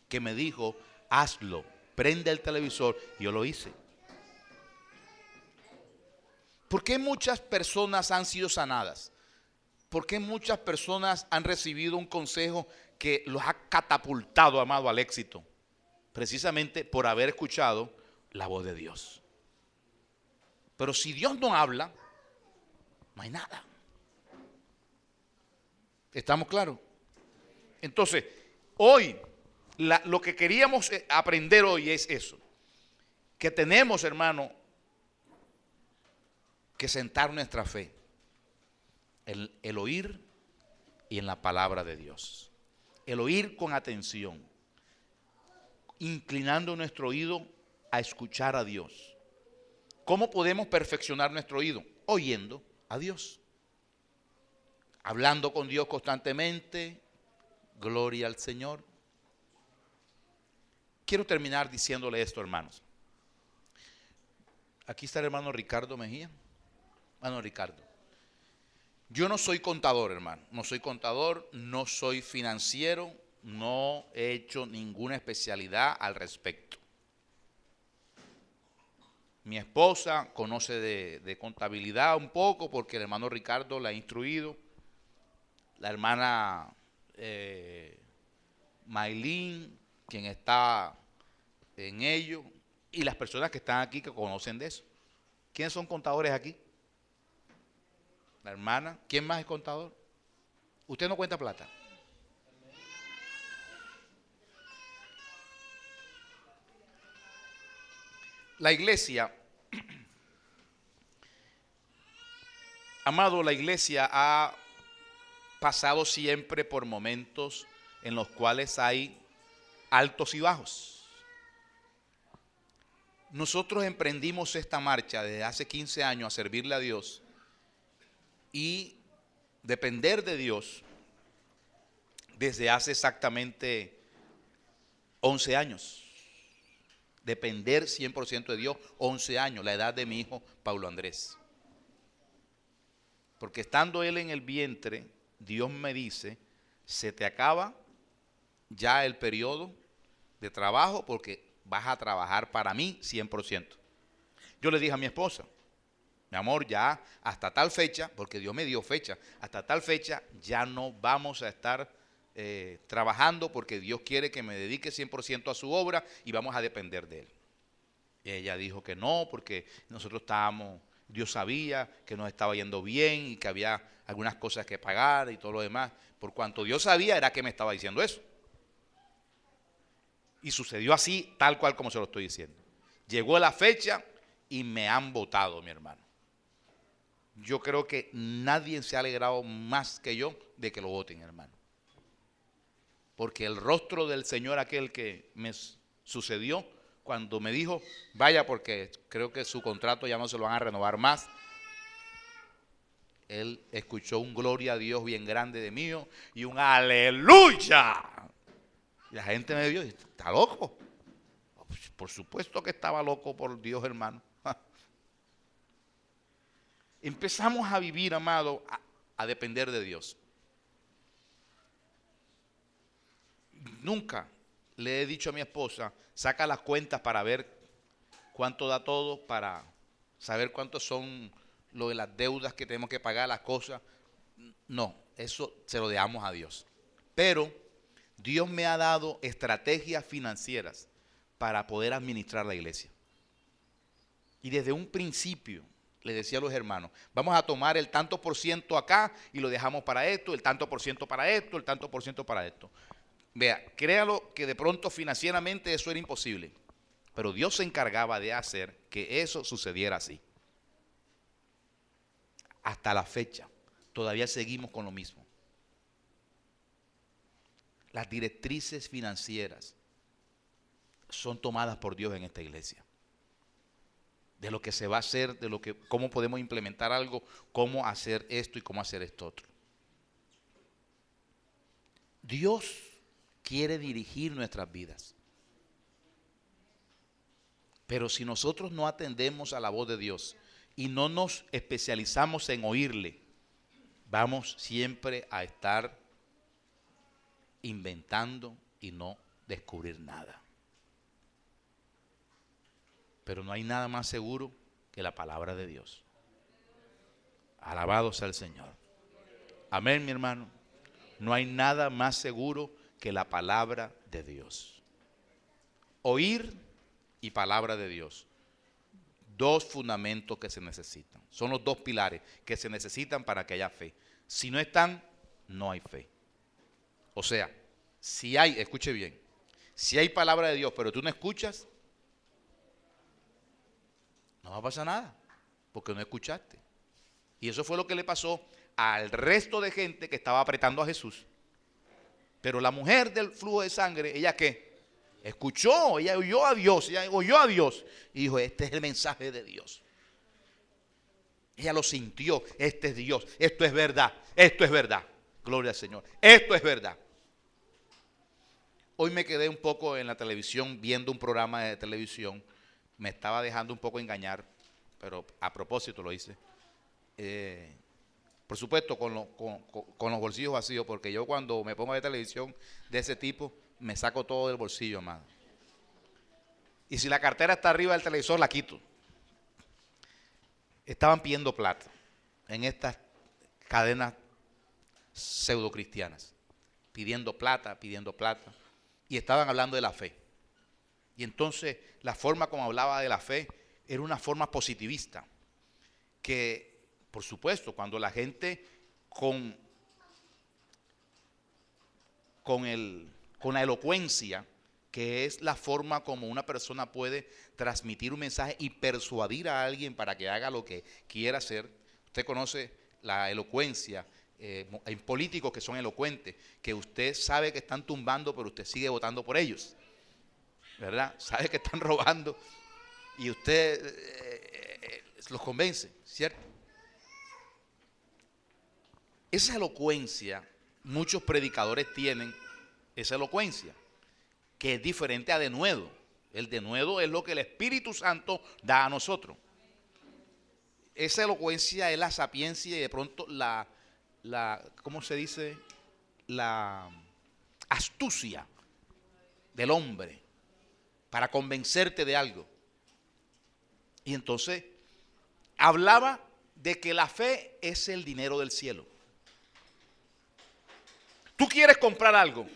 que me dijo, hazlo, prende el televisor. Y yo lo hice. ¿Por qué muchas personas han sido sanadas? ¿Por qué muchas personas han recibido un consejo que los ha catapultado, amado, al éxito? Precisamente por haber escuchado la voz de Dios. Pero si Dios no habla, no hay nada. ¿Estamos claros? Entonces, hoy, lo que queríamos aprender hoy es eso. Que tenemos, hermano, que sentar nuestra fe en el oír y en la palabra de Dios. El oír con atención, inclinando nuestro oído a escuchar a Dios. ¿Cómo podemos perfeccionar nuestro oído? Oyendo a Dios. Hablando con Dios constantemente. Gloria al Señor. Quiero terminar diciéndole esto, hermanos. Aquí está el hermano Ricardo Mejía. Hermano Ricardo, yo no soy contador, hermano. No soy contador, no soy financiero, no he hecho ninguna especialidad al respecto. Mi esposa conoce de contabilidad un poco porque el hermano Ricardo la ha instruido. La hermana Maylin, quien está en ello, y las personas que están aquí que conocen de eso. ¿Quiénes son contadores aquí? La hermana. ¿Quién más es contador? ¿Usted no cuenta plata? La iglesia, amado, la iglesia ha pasado siempre por momentos en los cuales hay altos y bajos. Nosotros emprendimos esta marcha desde hace 15 años a servirle a Dios y depender de Dios desde hace exactamente 11 años. Depender 100% de Dios, 11 años, la edad de mi hijo Paulo Andrés. Porque estando él en el vientre, Dios me dice, se te acaba ya el periodo de trabajo porque vas a trabajar para mí 100%. Yo le dije a mi esposa, mi amor, ya hasta tal fecha, porque Dios me dio fecha, hasta tal fecha ya no vamos a estar trabajando porque Dios quiere que me dedique 100% a su obra y vamos a depender de él. Y ella dijo que no, porque nosotros estábamos, Dios sabía que nos estaba yendo bien y que había algunas cosas que pagar y todo lo demás. Por cuanto Dios sabía, era que me estaba diciendo eso. Y sucedió así, tal cual como se lo estoy diciendo. Llegó la fecha y me han votado, mi hermano. Yo creo que nadie se ha alegrado más que yo de que lo voten, hermano. Porque el rostro del Señor, aquel que me sucedió, cuando me dijo, vaya porque creo que su contrato ya no se lo van a renovar más, él escuchó un gloria a Dios bien grande de mío y un aleluya. Y la gente me vio y dice, ¿está loco? Por supuesto que estaba loco por Dios, hermano. Empezamos a vivir, amado, a depender de Dios. Nunca le he dicho a mi esposa, saca las cuentas para ver cuánto da todo, para saber cuántos son lo de las deudas que tenemos que pagar, las cosas. No, eso se lo dejamos a Dios. Pero Dios me ha dado estrategias financieras para poder administrar la iglesia. Y desde un principio le decía a los hermanos, vamos a tomar el tanto por ciento acá y lo dejamos para esto, el tanto por ciento para esto, el tanto por ciento para esto. Vea, créalo que de pronto financieramente eso era imposible, pero Dios se encargaba de hacer que eso sucediera así. Hasta la fecha, todavía seguimos con lo mismo. Las directrices financieras son tomadas por Dios en esta iglesia. De lo que se va a hacer, de lo que, cómo podemos implementar algo, cómo hacer esto y cómo hacer esto otro. Dios quiere dirigir nuestras vidas. Pero si nosotros no atendemos a la voz de Dios y no nos especializamos en oírle, vamos siempre a estar inventando y no descubrir nada. Pero no hay nada más seguro que la palabra de Dios. Alabado sea el Señor. Amén, mi hermano. No hay nada más seguro que la palabra de Dios. Oír y palabra de Dios. Dos fundamentos que se necesitan. Son los dos pilares que se necesitan para que haya fe. Si no están, no hay fe. O sea, si hay, escuche bien, si hay palabra de Dios, pero tú no escuchas, no va a pasar nada, porque no escuchaste. Y eso fue lo que le pasó al resto de gente que estaba apretando a Jesús. Pero la mujer del flujo de sangre, ¿ella qué? Escuchó, ella oyó a Dios y dijo, este es el mensaje de Dios. Ella lo sintió, este es Dios, esto es verdad, gloria al Señor, esto es verdad. Hoy me quedé un poco en la televisión viendo un programa de televisión, me estaba dejando un poco engañar, pero a propósito lo hice. Por supuesto con los bolsillos vacíos, porque yo cuando me pongo a ver televisión de ese tipo, me saco todo del bolsillo, amado. Y si la cartera está arriba del televisor, la quito. Estaban pidiendo plata en estas cadenas pseudocristianas, pidiendo plata, y estaban hablando de la fe. Y entonces la forma como hablaba de la fe era una forma positivista, que por supuesto cuando la gente con la elocuencia, que es la forma como una persona puede transmitir un mensaje y persuadir a alguien para que haga lo que quiera hacer. Usted conoce la elocuencia, hay políticos que son elocuentes, que usted sabe que están tumbando, pero usted sigue votando por ellos, ¿verdad? Sabe que están robando y usted los convence, ¿cierto? Esa elocuencia, muchos predicadores tienen esa elocuencia, que es diferente a denuedo. El denuedo es lo que el Espíritu Santo da a nosotros. Esa elocuencia es la sapiencia y de pronto ¿cómo se dice? La astucia del hombre para convencerte de algo. Y entonces hablaba de que la fe es el dinero del cielo. Tú quieres comprar algo,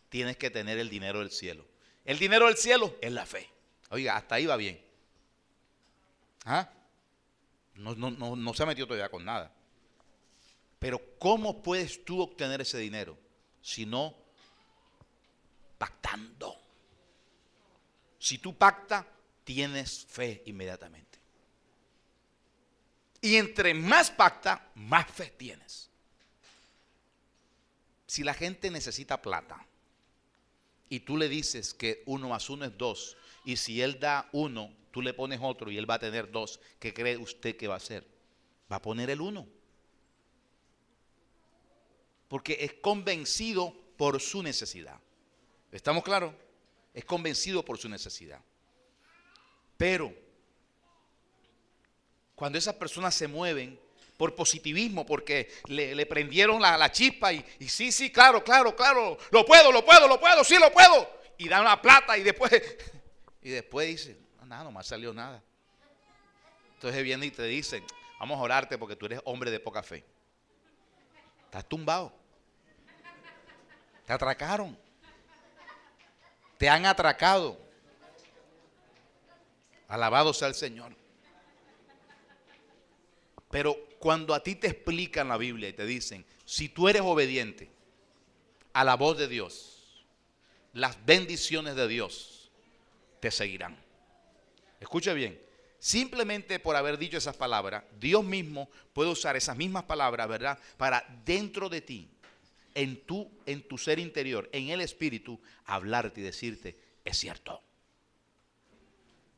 tienes que tener el dinero del cielo. El dinero del cielo es la fe. Oiga, hasta ahí va bien. ¿Ah? No se ha metido todavía con nada. Pero ¿cómo puedes tú obtener ese dinero? Si no pactando. Si tú pactas, tienes fe inmediatamente. Y entre más pacta, más fe tienes. Si la gente necesita plata y tú le dices que 1 más 1 es 2, y si él da 1, tú le pones otro y él va a tener 2, ¿qué cree usted que va a hacer? Va a poner el 1. Porque es convencido por su necesidad. ¿Estamos claros? Es convencido por su necesidad. Pero cuando esas personas se mueven por positivismo, porque le prendieron la chispa y sí, claro, lo puedo, sí lo puedo, y dan la plata y después dicen, nada, no me ha salido nada. Entonces vienen y te dicen, vamos a orarte porque tú eres hombre de poca fe. Estás tumbado. Te atracaron. Te han atracado. Alabado sea el Señor. Pero cuando a ti te explican la Biblia y te dicen, si tú eres obediente a la voz de Dios, las bendiciones de Dios te seguirán. Escuche bien, simplemente por haber dicho esas palabras, Dios mismo puede usar esas mismas palabras, ¿verdad? Para dentro de ti, en tu ser interior, en el espíritu, hablarte y decirte, es cierto.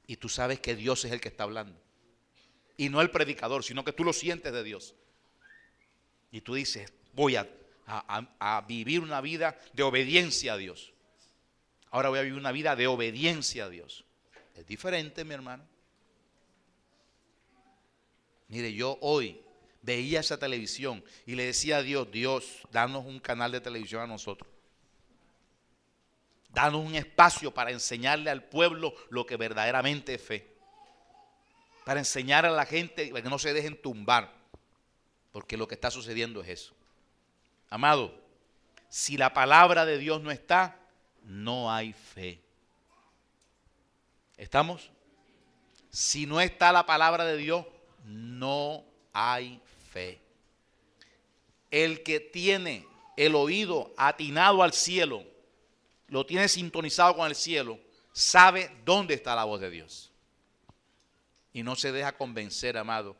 Y tú sabes que Dios es el que está hablando. Y no el predicador, sino que tú lo sientes de Dios. Y tú dices, voy a vivir una vida de obediencia a Dios. Ahora voy a vivir una vida de obediencia a Dios. Es diferente, mi hermano. Mire, yo hoy veía esa televisión y le decía a Dios, Dios, danos un canal de televisión a nosotros. Danos un espacio para enseñarle al pueblo lo que verdaderamente es fe. para enseñar a la gente para que no se dejen tumbar, porque lo que está sucediendo es eso. Amado, si la palabra de Dios no está, no hay fe. ¿Estamos? Si no está la palabra de Dios, no hay fe. El que tiene el oído atinado al cielo, lo tiene sintonizado con el cielo, sabe dónde está la voz de Dios. Y no se deja convencer, amado,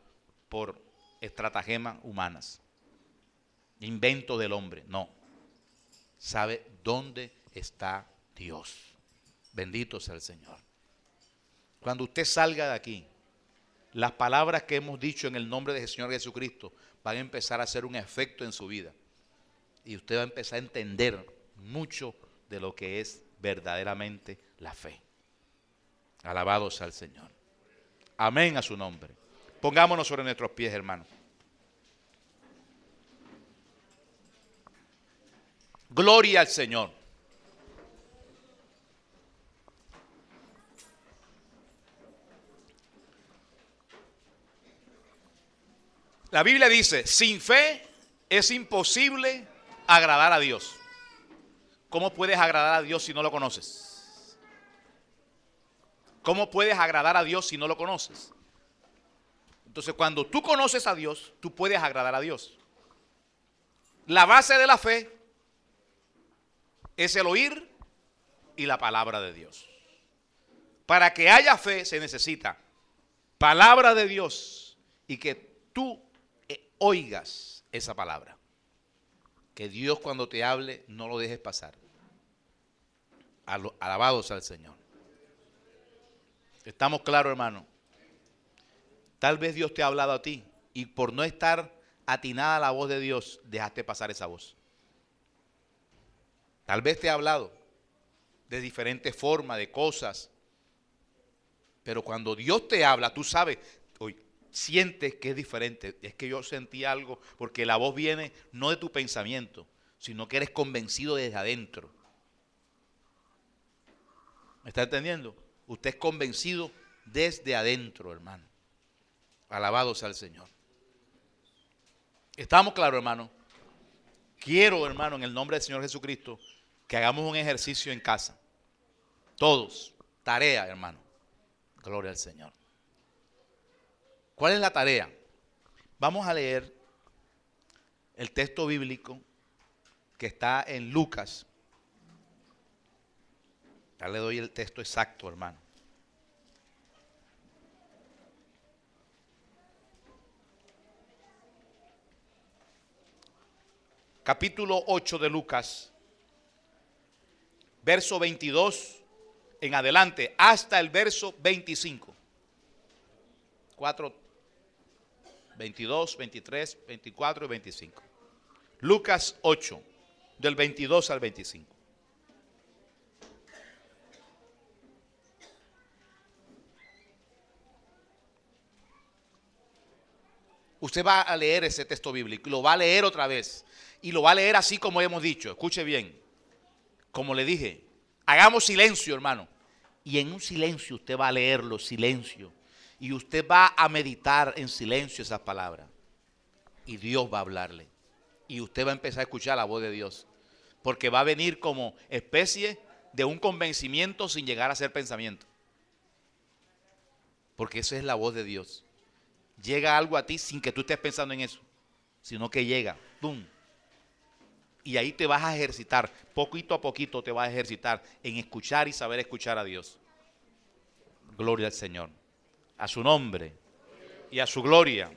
por estratagemas humanas, invento del hombre. No, sabe dónde está Dios. Bendito sea el Señor. Cuando usted salga de aquí, las palabras que hemos dicho en el nombre del Señor Jesucristo van a empezar a hacer un efecto en su vida. Y usted va a empezar a entender mucho de lo que es verdaderamente la fe. Alabado sea el Señor. Amén a su nombre. Pongámonos sobre nuestros pies, hermanos. Gloria al Señor. La Biblia dice, sin fe es imposible agradar a Dios. ¿Cómo puedes agradar a Dios si no lo conoces? ¿Cómo puedes agradar a Dios si no lo conoces? Entonces, cuando tú conoces a Dios, tú puedes agradar a Dios. La base de la fe es el oír y la palabra de Dios. Para que haya fe se necesita palabra de Dios y que tú oigas esa palabra. Que Dios cuando te hable no lo dejes pasar. Alabados al Señor. ¿Estamos claros, hermano? Tal vez Dios te ha hablado a ti y por no estar atinada a la voz de Dios, dejaste pasar esa voz. Tal vez te ha hablado de diferentes formas, de cosas. Pero cuando Dios te habla, tú sabes, hoy sientes que es diferente. Es que yo sentí algo, porque la voz viene no de tu pensamiento, sino que eres convencido desde adentro. ¿Me está entendiendo? Usted es convencido desde adentro, hermano. Alabado sea el Señor. ¿Estamos claros, hermano? Quiero, hermano, en el nombre del Señor Jesucristo, que hagamos un ejercicio en casa. Todos. Tarea, hermano. Gloria al Señor. ¿Cuál es la tarea? Vamos a leer el texto bíblico que está en Lucas. Ya le doy el texto exacto, hermano. Capítulo 8 de Lucas, verso 22 en adelante, hasta el verso 25. 4, 22, 23, 24 y 25. Lucas 8, del 22 al 25. Usted va a leer ese texto bíblico y lo va a leer otra vez. Y lo va a leer así como hemos dicho. Escuche bien. Como le dije, hagamos silencio, hermano. Y en un silencio usted va a leerlo, silencio. Y usted va a meditar en silencio esas palabras. Y Dios va a hablarle. Y usted va a empezar a escuchar la voz de Dios. Porque va a venir como especie de un convencimiento sin llegar a ser pensamiento. Porque esa es la voz de Dios. Llega algo a ti sin que tú estés pensando en eso, sino que llega, ¡pum! Y ahí te vas a ejercitar, poquito a poquito te vas a ejercitar en escuchar y saber escuchar a Dios. Gloria al Señor, a su nombre y a su gloria.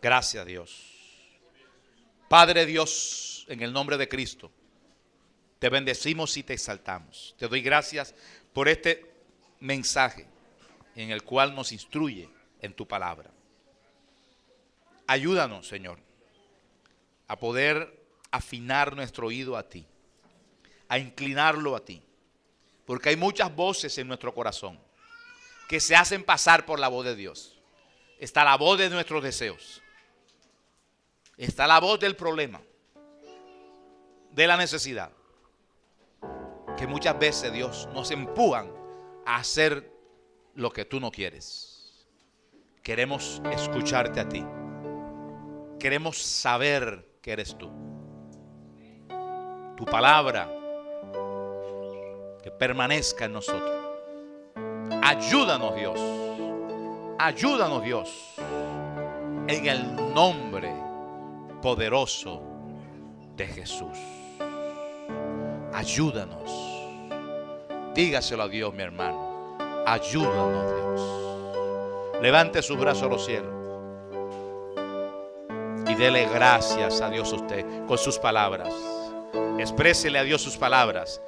Gracias, Dios. Padre Dios, en el nombre de Cristo, te bendecimos y te exaltamos. Te doy gracias por este mensaje en el cual nos instruye en tu palabra. Ayúdanos, Señor, a poder afinar nuestro oído a ti, a inclinarlo a ti, porque hay muchas voces en nuestro corazón que se hacen pasar por la voz de Dios. Está la voz de nuestros deseos, está la voz del problema, de la necesidad, que muchas veces, Dios, nos empujan a hacer lo que tú no quieres. queremos escucharte a ti. Queremos saber que eres tú. Tu palabra que permanezca en nosotros. Ayúdanos, Dios. Ayúdanos, Dios. En el nombre poderoso de Jesús. Ayúdanos. Dígaselo a Dios, mi hermano. Ayúdanos, Dios. Levante sus brazos a los cielos y dele gracias a Dios usted con sus palabras. Exprésele a Dios sus palabras.